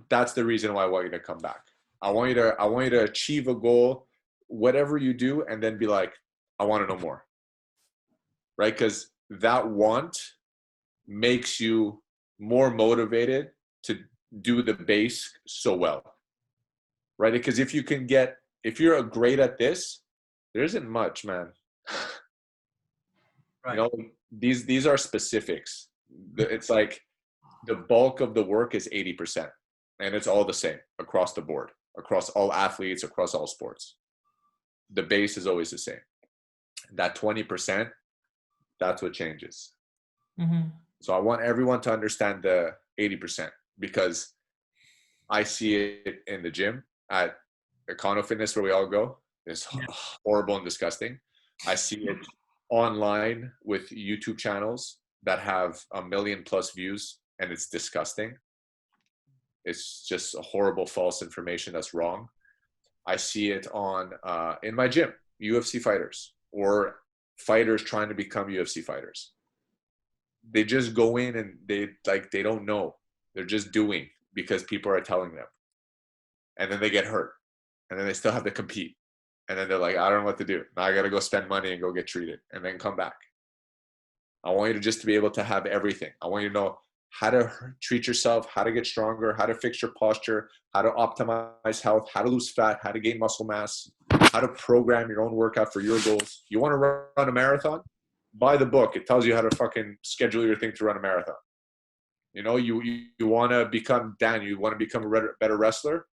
That's the reason why I want you to come back. I want you to achieve a goal, whatever you do, and then be like, I want to know more. Right? Because that want makes you more motivated to do the base so well. Right? Because if you're great at this, there isn't much, man. Right. You know, these are specifics. It's like the bulk of the work is 80%, and it's all the same across the board, across all athletes, across all sports. The base is always the same. That 20%, that's what changes. Mm-hmm. So I want everyone to understand the 80%, because I see it in the gym at Econo Fitness where we all go. It's horrible and disgusting. I see it online with YouTube channels that have 1 million+ views, and it's disgusting. It's just a horrible false information that's wrong. I see it on in my gym, UFC fighters or fighters trying to become UFC fighters. They just go in and they don't know. They're just doing because people are telling them. And then they get hurt. And then they still have to compete. And then they're like, I don't know what to do. Now I got to go spend money and go get treated and then come back. I want you to just be able to have everything. I want you to know how to treat yourself, how to get stronger, how to fix your posture, how to optimize health, how to lose fat, how to gain muscle mass, how to program your own workout for your goals. You want to run a marathon? Buy the book. It tells you how to fucking schedule your thing to run a marathon. You know, you want to become Dan, you want to become a better wrestler?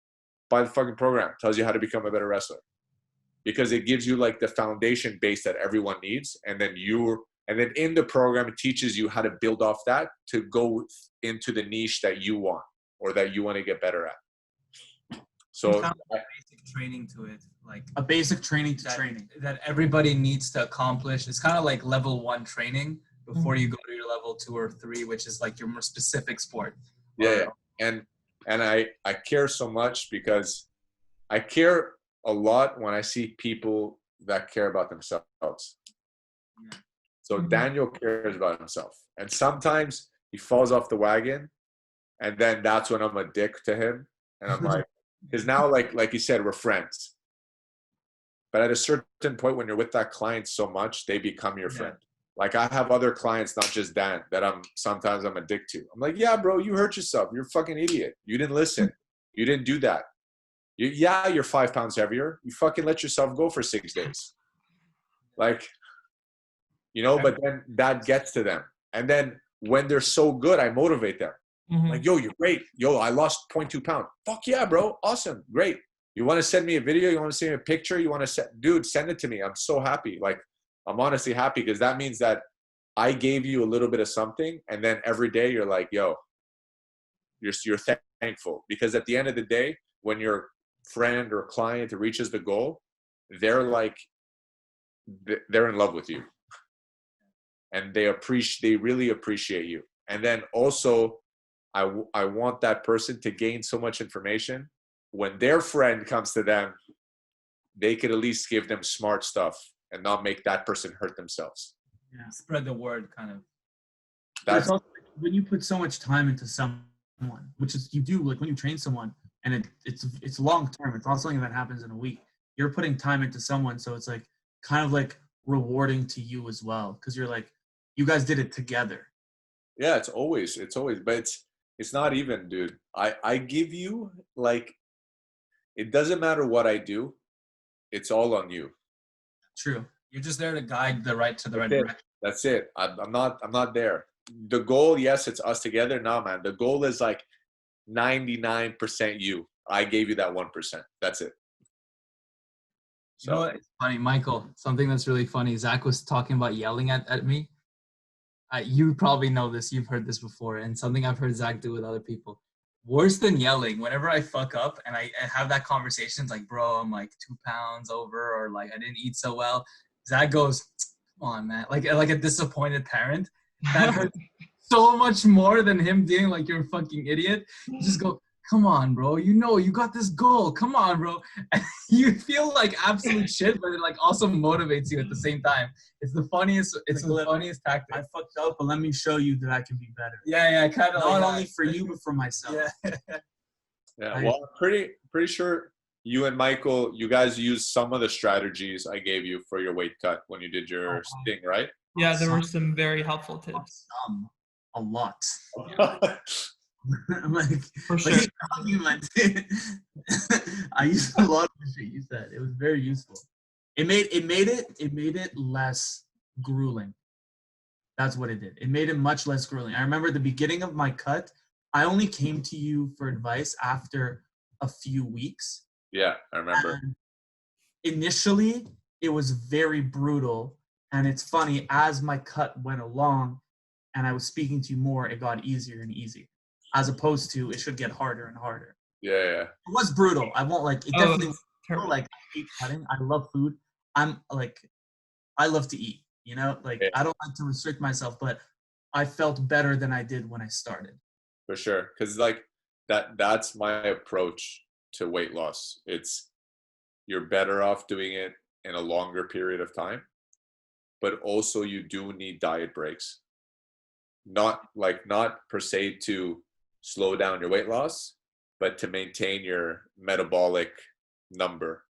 Buy the fucking program. It tells you how to become a better wrestler. Because it gives you like the foundation base that everyone needs. And then in the program, it teaches you how to build off that to go into the niche that you want or that you want to get better at. So kind of basic training to it, like A basic training to that, training. that everybody needs to accomplish. It's kind of like level 1 training before you go to your level 2 or 3, which is like your more specific sport. Yeah. And I care so much because I care a lot when I see people that care about themselves. Yeah. So Daniel cares about himself. And sometimes he falls off the wagon, and then that's when I'm a dick to him. And I'm like, because now, like you said, we're friends. But at a certain point, when you're with that client so much, they become your friend. Like I have other clients, not just Dan, that sometimes I'm a dick to. I'm like, yeah, bro, you hurt yourself. You're a fucking idiot. You didn't listen. You didn't do that. You're 5 pounds heavier. You fucking let yourself go for 6 days. Like, you know, but then that gets to them. And then when they're so good, I motivate them. Mm-hmm. Like, yo, you're great. Yo, I lost 0.2 pounds. Fuck yeah, bro. Awesome. Great. You want to send me a video? You want to send me a picture? You want to dude, send it to me. I'm so happy. Like, I'm honestly happy because that means that I gave you a little bit of something. And then every day you're like, yo, you're thankful. Because at the end of the day, when your friend or client reaches the goal, they're in love with you. And they really appreciate you. And then also, I want that person to gain so much information. When their friend comes to them, they could at least give them smart stuff and not make that person hurt themselves. Yeah, spread the word, kind of. That's also, when you put so much time into someone, which is you do, like when you train someone, and it's long term. It's not something that happens in a week. You're putting time into someone, so it's like kind of like rewarding to you as well, because you're like, you guys did it together. Yeah, it's always, but it's not even, dude. I give you, like, it doesn't matter what I do. It's all on you. True. You're just there to guide the right direction. That's it. I'm not there. The goal, yes, it's us together. No, man. The goal is like 99% you. I gave you that 1%. That's it. You know what? It's funny, Michael. Something that's really funny. Zach was talking about yelling at me. You probably know this. You've heard this before, and something I've heard Zach do with other people. Worse than yelling. Whenever I fuck up and I have that conversation, it's like, bro, I'm like 2 pounds over, or like I didn't eat so well. Zach goes, "Come on, man!" Like a disappointed parent. That hurts so much more than him being like, "You're a fucking idiot." You just go, "Come on, bro. You know you got this goal. Come on, bro." And you feel like absolute shit, but it like also motivates you at the same time. It's the funniest. It's the funniest tactic. I fucked up, but let me show you that I can be better. Yeah, kind of. Not only for you, but for myself. Yeah. Yeah, well, I'm pretty sure you and Michael, you guys used some of the strategies I gave you for your weight cut when you did your sting, right? Yeah, there were some very helpful tips. A lot. I'm like, For sure. I used a lot of the shit you said. It was very useful. It made it less grueling. That's what it did. It made it much less grueling. I remember at the beginning of my cut, I only came to you for advice after a few weeks. Yeah, I remember. And initially, it was very brutal. And it's funny, as my cut went along and I was speaking to you more, it got easier and easier. As opposed to, it should get harder and harder. Yeah. It was brutal. I won't like, it definitely was terrible. like, I hate cutting. I love food. I'm like, I love to eat, you know? Like, Yeah. I don't like to restrict myself, but I felt better than I did when I started. For sure. Because like that's my approach to weight loss. It's you're better off doing it in a longer period of time, but also you do need diet breaks. Not per se to slow down your weight loss, but to maintain your metabolic number.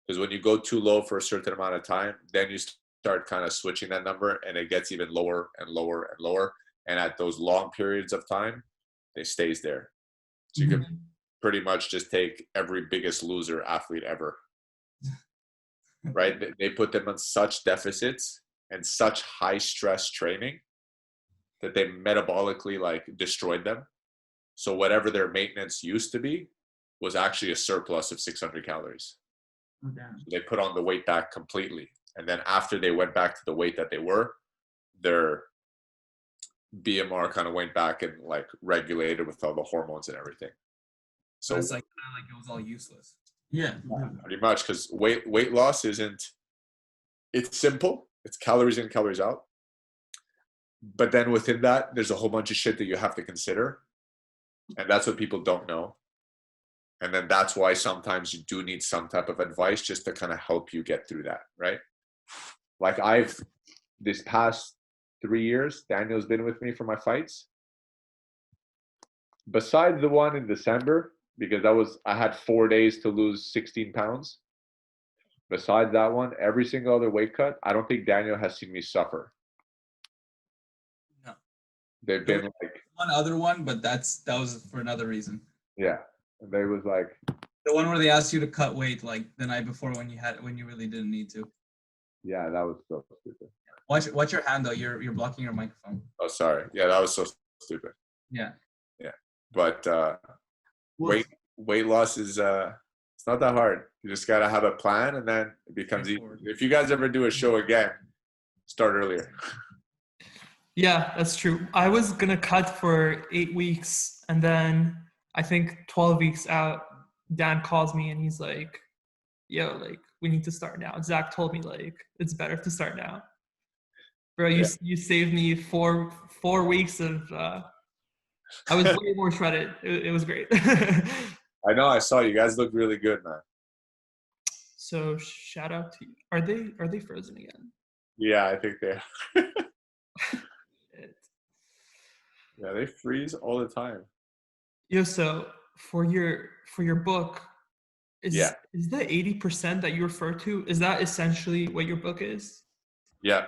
Because when you go too low for a certain amount of time, then you start kind of switching that number and it gets even lower and lower and lower. And at those long periods of time, it stays there. So you can pretty much just take every Biggest Loser athlete ever, right? They put them on such deficits and such high stress training that they metabolically like destroyed them. So whatever their maintenance used to be was actually a surplus of 600 calories. Oh, damn. So they put on the weight back completely. And then after they went back to the weight that they were, their BMR kind of went back and like regulated with all the hormones and everything. So it's like kind of like it was all useless. Yeah. pretty much, because weight loss it's simple. It's calories in, calories out. But then within that, there's a whole bunch of shit that you have to consider. And that's what people don't know. And then that's why sometimes you do need some type of advice just to kind of help you get through that, right? Like this past 3 years, Daniel's been with me for my fights. Besides the one in December, because I had 4 days to lose 16 pounds. Besides that one, every single other weight cut, I don't think Daniel has seen me suffer. No. They've been like one other one, but that was for another reason. Yeah. And they was like the one where they asked you to cut weight like the night before when you really didn't need to. Yeah, that was so stupid. Watch your hand though. You're blocking your microphone. Oh, sorry. Yeah, that was so stupid. Yeah. But weight loss is it's not that hard. You just gotta have a plan, and then it becomes easy. If you guys ever do a show again, start earlier. Yeah, that's true. I was gonna cut for 8 weeks, and then I think 12 weeks out, Dan calls me and he's like, "Yo, like we need to start now." Zach told me like it's better to start now. Bro, you saved me four weeks of. I was way more shredded. It was great. I know. I saw you guys look really good, man. So shout out to you. Are they frozen again? Yeah, I think they are. Yeah, they freeze all the time. Yo, so for your book, is the 80% that you refer to, is that essentially what your book is? Yeah.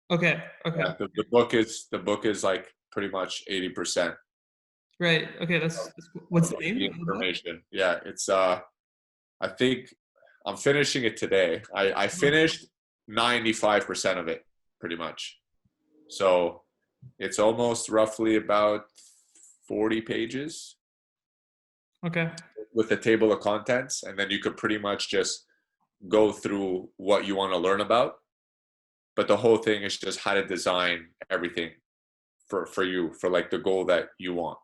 Okay. Yeah, the book is like pretty much 80%. Right. Okay. That's what's the name? The information. Yeah, it's I think I'm finishing it today. I finished 95% of it pretty much. So it's almost roughly about 40 pages. Okay. With a table of contents, and then you could pretty much just go through what you want to learn about, but the whole thing is just how to design everything for you, for like the goal that you want.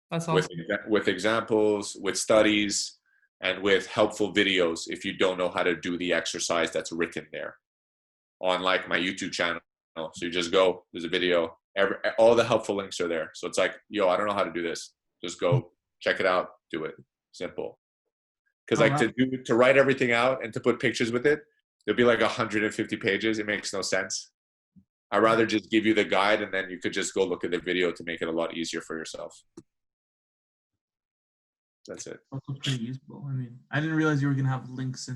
That's awesome. With examples, with studies, and with helpful videos if you don't know how to do the exercise that's written there on like my YouTube channel. So you just go, there's a video, all the helpful links are there. So it's like, yo, I don't know how to do this. Just go check it out, do it. Simple. Because like to write everything out and to put pictures with it, there'll be like 150 pages. It makes no sense. I'd rather just give you the guide and then you could just go look at the video to make it a lot easier for yourself. That's it. Also pretty useful. I mean, I didn't realize you were gonna have links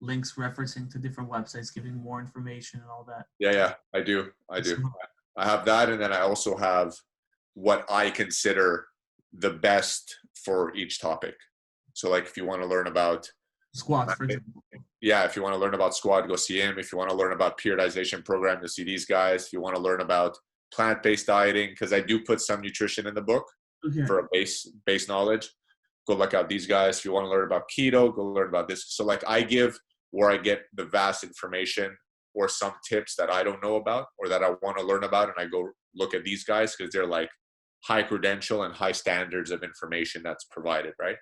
referencing to different websites, giving more information and all that. Yeah, I do. I have that, and then I also have what I consider the best for each topic. So like if you want to learn about squats, for example. Yeah, if you want to learn about squat, go see him. If you want to learn about periodization program, you'll see these guys. If you want to learn about plant-based dieting, because I do put some nutrition in the book for a base knowledge, go look out these guys. If you want to learn about keto, go learn about this. So like I give where I get the vast information or some tips that I don't know about or that I want to learn about, and I go look at these guys because they're like high credential and high standards of information that's provided, right?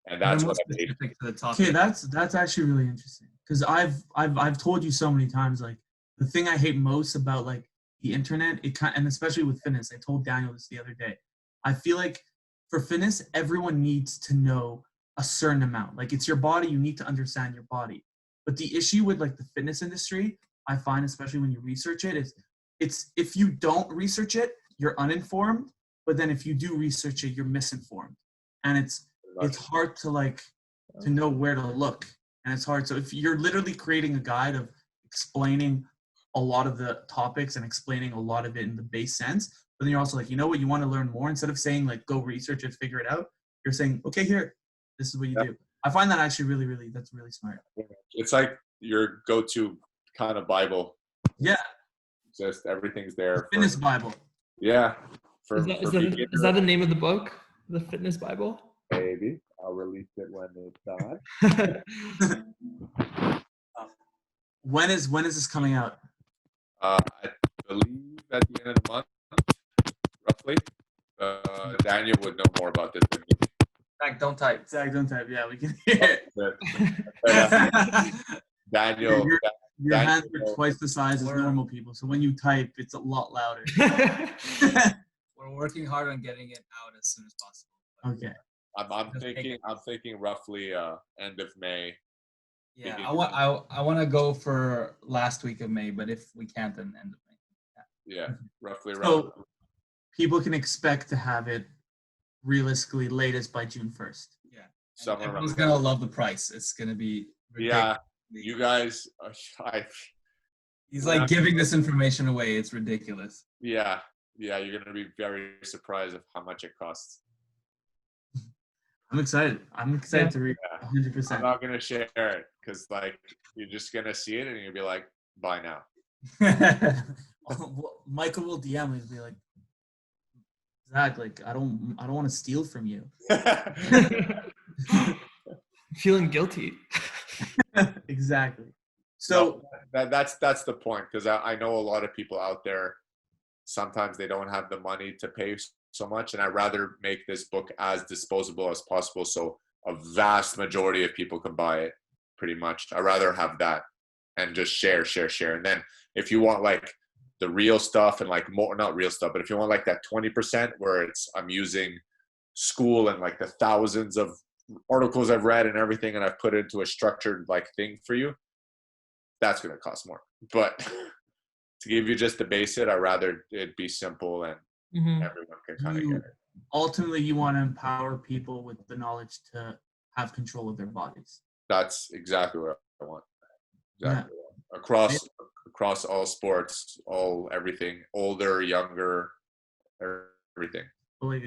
And that's what I made. Okay, that's actually really interesting because I've told you so many times, like the thing I hate most about like the internet, and especially with fitness, I told Daniel this the other day. I feel like for fitness, everyone needs to know a certain amount. Like it's your body, you need to understand your body. But the issue with like the fitness industry, I find, especially when you research it, is it's if you don't research it, you're uninformed. But then if you do research it, you're misinformed, and it's hard to like to know where to look, and it's hard. So if you're literally creating a guide of explaining a lot of the topics and explaining a lot of it in the base sense, but then you're also like, you know what, you want to learn more, instead of saying like go research it, figure it out, you're saying, okay, here, this is what you do. I find that actually really that's really smart. It's like your go-to kind of Bible. Yeah, just everything's there. Fitness Bible. Yeah. Is that the name of the book? The Fitness Bible? Maybe. I'll release it when it's done. When is this coming out? I believe at the end of the month, roughly. Daniel would know more about this than me. Zach, don't type. Yeah, we can hear it. Daniel. Your hands are twice the size as normal people, so when you type, it's a lot louder. We're working hard on getting it out as soon as possible. Okay. I'm thinking roughly end of May. Yeah, I want to go for last week of May, but if we can't, then end of May. Yeah, roughly. So people can expect to have it realistically latest by June 1st. Yeah. Everyone's gonna love the price. It's gonna be ridiculous. Yeah. You guys, he's like giving this information away. It's ridiculous. Yeah, you're gonna be very surprised of how much it costs. I'm excited to read 100%. I'm not gonna share it because like you're just gonna see it and you'll be like, buy now. Michael will DM me and be like, Zach, like I don't want to steal from you. Feeling guilty. Exactly. So that's the point, because I know a lot of people out there, sometimes they don't have the money to pay so much, and I'd rather make this book as disposable as possible so a vast majority of people can buy it. Pretty much I'd rather have that and just share, and then if you want like the real stuff and like more, not real stuff, but if you want like that 20% where I'm using school and like the thousands of articles I've read and everything, and I've put it into a structured like thing for you, that's going to cost more. But to give you just the basic, I'd rather it be simple and everyone can kind of get it. Ultimately, you want to empower people with the knowledge to have control of their bodies. That's exactly what I want. Exactly. Yeah. Across all sports, everything, older, younger, everything. Like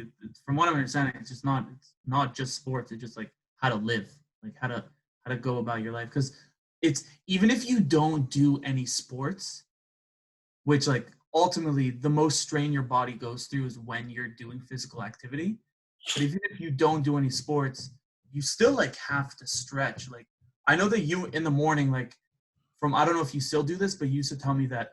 from what I'm understanding, it's not just sports. It's just like how to live, like how to go about your life. Because it's even if you don't do any sports, which like ultimately the most strain your body goes through is when you're doing physical activity. But even if you don't do any sports, you still like have to stretch. Like I know that you in the morning, like I don't know if you still do this, but you used to tell me that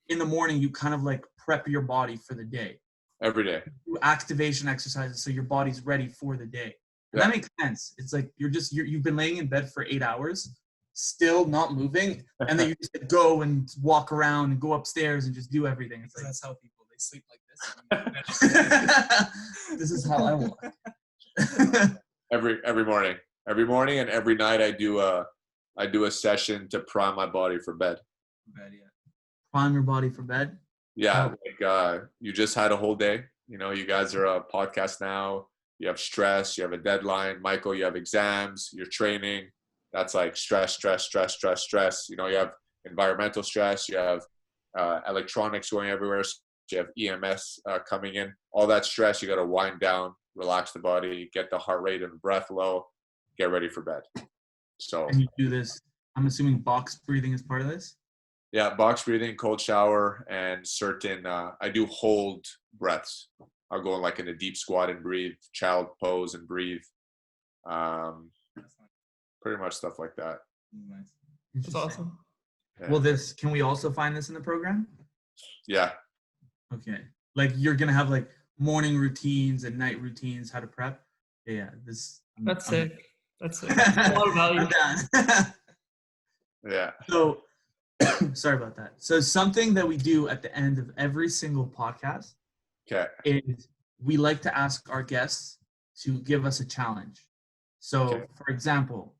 in the morning you kind of like prep your body for the day. Every day. Do activation exercises so your body's ready for the day. And that makes sense. It's like you've been laying in bed for 8 hours, still not moving, and then you just go and walk around and go upstairs and just do everything. It's like, That's how people, they sleep like this. this is how I walk. Every morning. Every morning and every night I do a session to prime my body for bed. Prime your body for bed? Yeah, like you just had a whole day. You know, you guys are a podcast now. You have stress, you have a deadline. Michael, you have exams, you're training. That's like stress. You know, you have environmental stress, you have electronics going everywhere, so you have EMS coming in. All that stress, you got to wind down, relax the body, get the heart rate and breath low, get ready for bed. So. And you do this, I'm assuming box breathing is part of this? Yeah, box breathing, cold shower, and certain, I do hold breaths. I'll go like in a deep squat and breathe, child pose and breathe. Pretty much stuff like that. That's awesome. Yeah. Well, can we also find this in the program? Yeah. Okay. Like you're going to have like morning routines and night routines, how to prep? Yeah. That's sick. That's sick. A lot of value. I'm down. Yeah. So, sorry about that. So something that we do at the end of every single podcast is we like to ask our guests to give us a challenge. So, for example,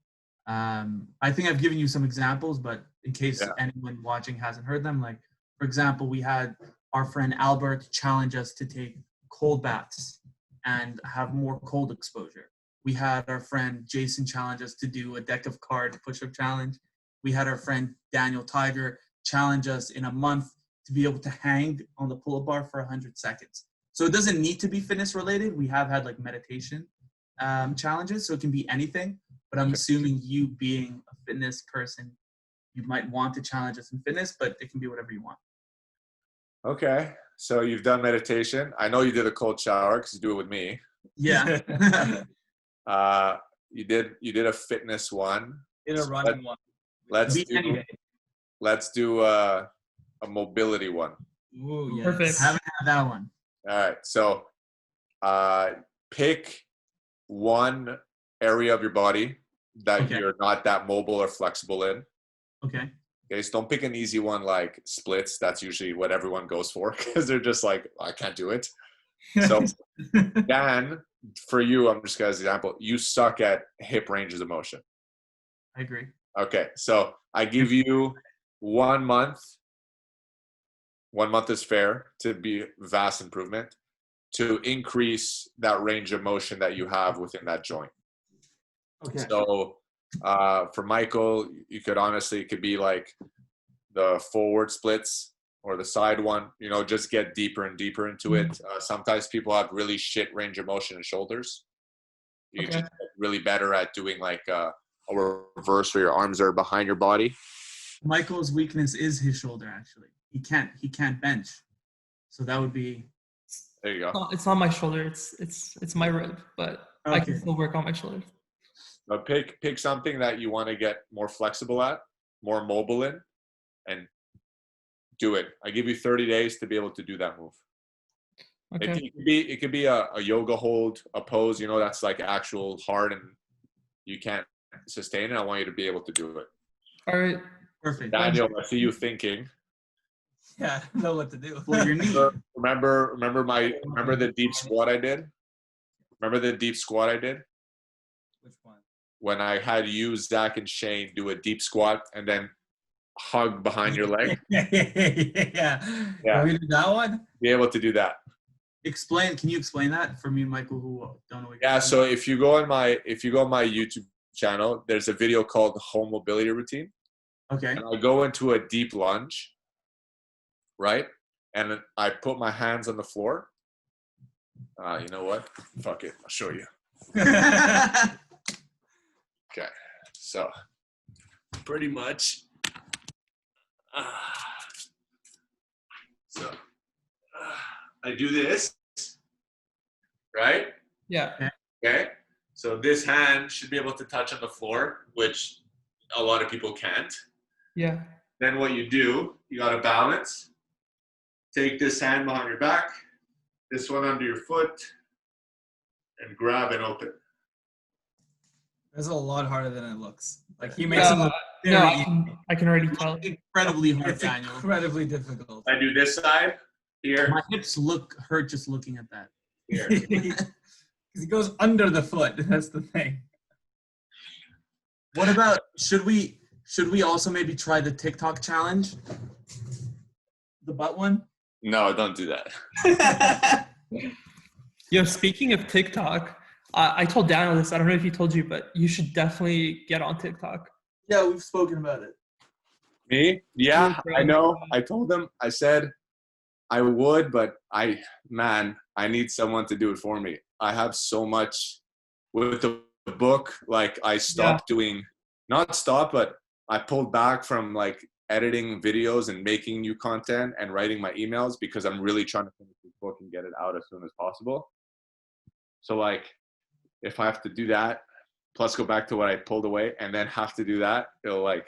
I think I've given you some examples, but in case anyone watching hasn't heard them, like, for example, we had our friend Albert challenge us to take cold baths and have more cold exposure. We had our friend Jason challenge us to do a deck of cards push-up challenge. We had our friend Daniel Tiger challenge us in a month to be able to hang on the pull-up bar for 100 seconds. So it doesn't need to be fitness related. We have had like meditation challenges, so it can be anything. But I'm assuming you being a fitness person, you might want to challenge us in fitness, but it can be whatever you want. Okay. So you've done meditation. I know you did a cold shower because you do it with me. Yeah. You did a fitness one. Did a running one. Let's do a mobility one. Ooh, yes. Perfect. Haven't had that one. All right. So pick one area of your body that you're not that mobile or flexible in. Okay. Okay, so don't pick an easy one like splits. That's usually what everyone goes for because they're just like, I can't do it. So Dan, for you, I'm just going to example, you suck at hip ranges of motion. I agree. Okay, so I give you 1 month. 1 month is fair to be vast improvement to increase that range of motion that you have within that joint. Okay. So for Michael, you could honestly, it could be like the forward splits or the side one, you know, just get deeper and deeper into it. Sometimes people have really shit range of motion in shoulders. You just get really better at doing like a reverse where your arms are behind your body. Michael's weakness is his shoulder, actually. He can't bench. So that would be. There you go. It's not my shoulder. It's my rib, but I can still work on my shoulder. But pick something that you want to get more flexible at, more mobile in, and do it. I give you 30 days to be able to do that move. Okay. It could be a yoga hold, a pose, you know, that's like actual hard and you can't sustain it. I want you to be able to do it. All right. Perfect. Daniel, I see you thinking. Yeah, I don't know what to do. Well, your knee. Remember the deep squat I did? Remember the deep squat I did? Which one? When I had you, Zach, and Shane do a deep squat and then hug behind your leg. Yeah. Can we do that one? Be able to do that. Can you explain that for me and Michael who don't know what Yeah, so if you go on my YouTube channel, there's a video called Home Mobility Routine. Okay. And I go into a deep lunge, right? And I put my hands on the floor. You know what? Fuck it. I'll show you. Okay. So pretty much. I do this, right? Yeah. Okay. So this hand should be able to touch on the floor, which a lot of people can't. Yeah. Then what you do, you got to balance. Take this hand behind your back, this one under your foot, and grab and open. It's a lot harder than it looks. Like he makes it look No, very I can already tell. Incredibly hard, It's Daniel. incredibly difficult. I do this side, here, My hips hurt just looking at that. here. Because he goes under the foot. That's the thing. What about should we also maybe try the TikTok challenge? The butt one? No, don't do that. Yo, speaking of TikTok, I told Daniel this. I don't know if he told you, but you should definitely get on TikTok. Yeah, we've spoken about it. Me? Yeah, I know. I told them, I said I would, but I need someone to do it for me. I have so much with the book. Like I stopped doing, not stop, but I pulled back from like editing videos and making new content and writing my emails because I'm really trying to finish this book and get it out as soon as possible. So like, if I have to do that, plus go back to what I pulled away and then have to do that, it'll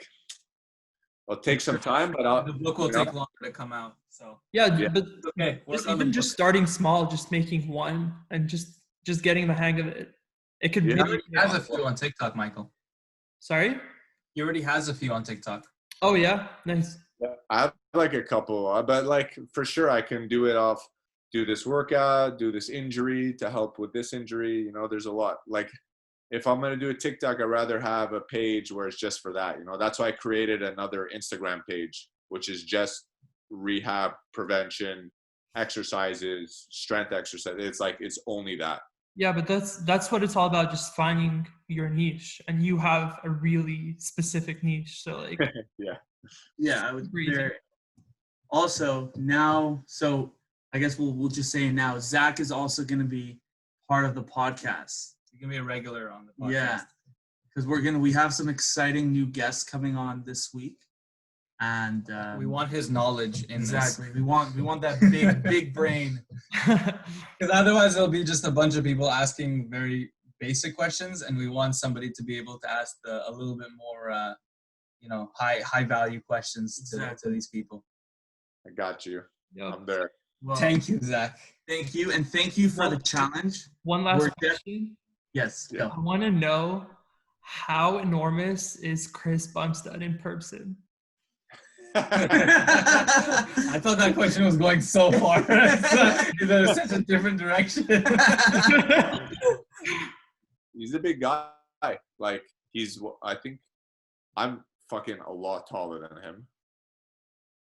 take some time, but The book will take longer to come out. So Yeah. But okay, just starting small, just making one and just getting the hang of it. It could he really already has a few on TikTok, Michael. Sorry? He already has a few on TikTok. Oh yeah, nice. Yeah, I have like a couple, but like for sure I can do it do this workout, do this injury to help with this injury. You know, there's a lot. Like if I'm going to do a TikTok, I'd rather have a page where it's just for that. You know, that's why I created another Instagram page, which is just rehab, prevention, exercises, strength exercise. It's only that. Yeah, but that's what it's all about, just finding your niche. And you have a really specific niche. So like Yeah, I would also now, so I guess we'll just say now, Zach is also going to be part of the podcast. He's gonna be a regular on the podcast. Yeah, because we have some exciting new guests coming on this week, and We want his knowledge in exactly. We want that big brain. Because otherwise it'll be just a bunch of people asking very basic questions, and we want somebody to be able to ask a little bit more, high value questions to these people. I got you. Yep. I'm there. Well, Thank you, Zach. thank you, and thank you for the challenge. One last We're question. Yes. Yeah. Go. I want to know, how enormous is Chris Bumstead in person? I thought that question was going so far. It's such a different direction. He's a big guy. Like I think I'm fucking a lot taller than him.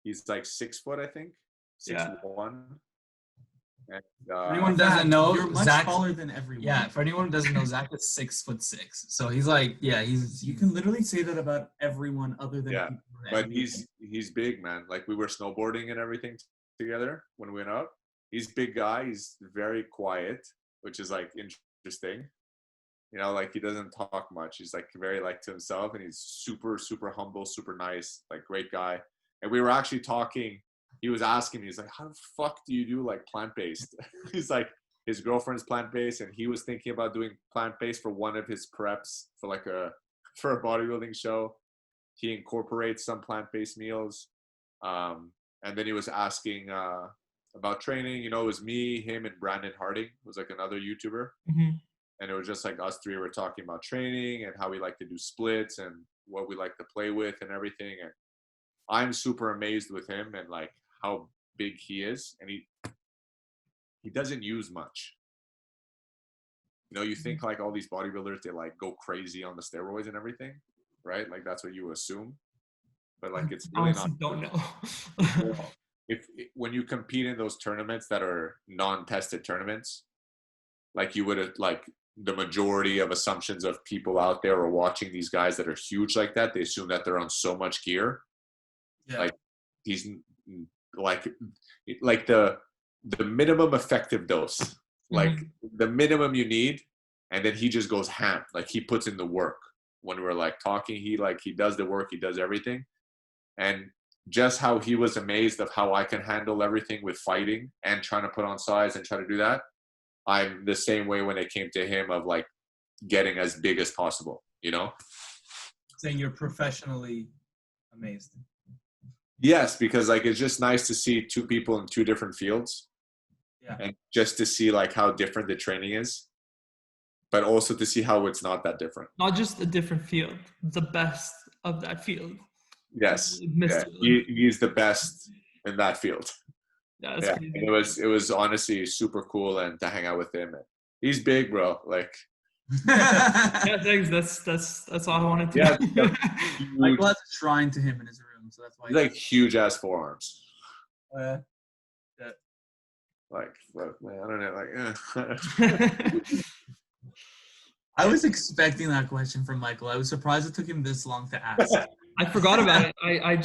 He's like 6 foot, I think. 6'1". And, For anyone who doesn't know, You're much Zach, taller than everyone. yeah, for anyone who doesn't know, Zach is 6'6". So he's like, You can literally say that about everyone other than Yeah, people in but NBA. he's big, man. Like we were snowboarding and everything together when we went out. He's a big guy. He's very quiet, which is like interesting. You know, like he doesn't talk much. He's like very like to himself, and he's super, super humble, super nice, like great guy. And we were actually talking. He was asking me, he's like, how the fuck do you do like plant-based? He's like, his girlfriend's plant-based, and he was thinking about doing plant-based for one of his preps for a bodybuilding show. He incorporates some plant-based meals. And then he was asking about training. You know, it was me, him, and Brandon Harding, was like another YouTuber. Mm-hmm. And it was just like us three were talking about training and how we like to do splits and what we like to play with and everything. And I'm super amazed with him and like how big he is. And he doesn't use much. You know, you think like all these bodybuilders, they like go crazy on the steroids and everything, right? Like that's what you assume. But like it's really Honestly, not. don't know. When you compete in those tournaments that are non-tested tournaments, like you would have like the majority of assumptions of people out there are watching these guys that are huge like that. They assume that they're on so much gear. Yeah. Like he's like the minimum effective dose, like the minimum you need. And then he just goes ham. Like he puts in the work. When we're like talking, he does the work, he does everything. And just how he was amazed of how I can handle everything with fighting and trying to put on size and try to do that. I'm the same way when it came to him of like getting as big as possible, you know? saying you're professionally amazed. Yes, because like it's just nice to see two people in two different fields. Yeah. And just to see like how different the training is, but also to see how it's not that different. Not just a different field, the best of that field. Yes. Missed Yeah. it. He's the best in that field. Yeah, that's Yeah. crazy. And it was honestly super cool and to hang out with him. He's big, bro. Like Yeah, thanks. That's all I wanted to yeah, know. huge, Michael has a shrine to him in his room, so that's why. he's like huge ass forearms. Yeah. Like fuck, man, I don't know. Like I was expecting that question from Michael. I was surprised it took him this long to ask. I forgot about it. I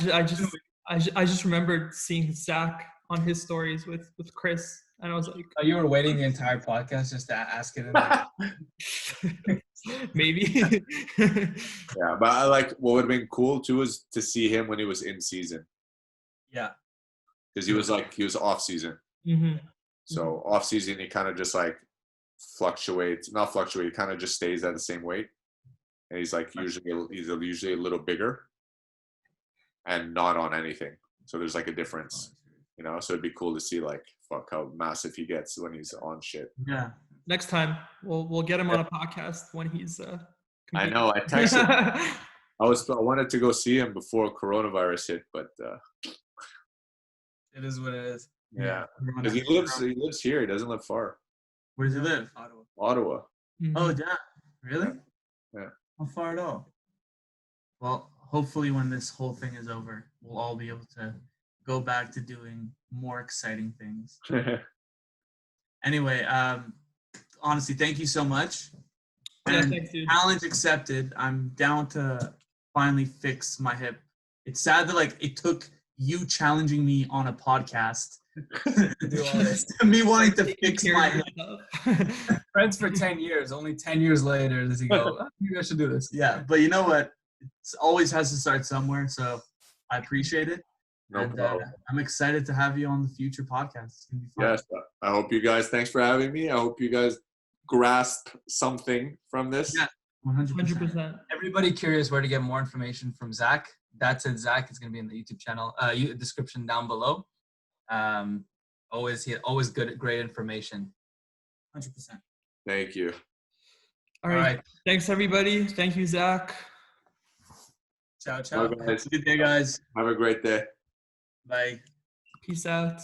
just remembered seeing Zach on his stories with Chris, and I was like, Oh, you were waiting the entire podcast just to ask it. maybe. Yeah, but I like what would have been cool too is to see him when he was in season. Yeah. Because he was off season. Mm-hmm. So off season he kind of just like kind of just stays at the same weight. And he's like usually a little bigger and not on anything. So there's like a difference. You know, so it'd be cool to see like fuck how massive he gets when he's on shit. Yeah. Next time we'll get him on a podcast when he's. I know. I texted. I wanted to go see him before coronavirus hit, but It is what it is. yeah, because he lives here. He doesn't live far. Where does he live? Ottawa. Mhm. Oh, yeah. Really? Yeah. How far at all? Well, hopefully when this whole thing is over, we'll all be able to go back to doing more exciting things. Anyway, honestly, thank you so much. Yeah, And thanks, dude. challenge accepted. I'm down to finally fix my hip. It's sad that like it took you challenging me on a podcast Do all this. to me wanting to Taking fix care my of hip. yourself. Friends for 10 years. Only 10 years later does he go, oh, maybe I should do this. Yeah, but you know what? It always has to start somewhere. So I appreciate it. No And problem. I'm excited to have you on the future podcast. It's gonna be fun. Yes, I hope you guys. Thanks for having me. I hope you guys grasp something from this. Yeah. 100%. 100%. Everybody curious where to get more information from Zach. That's it. Zach is going to be in the YouTube channel description down below. Always great information. 100%. Thank you. All right. Thanks, everybody. Thank you, Zach. Ciao, ciao. Bye, guys. Good day, guys. Have a great day. Bye. Peace out.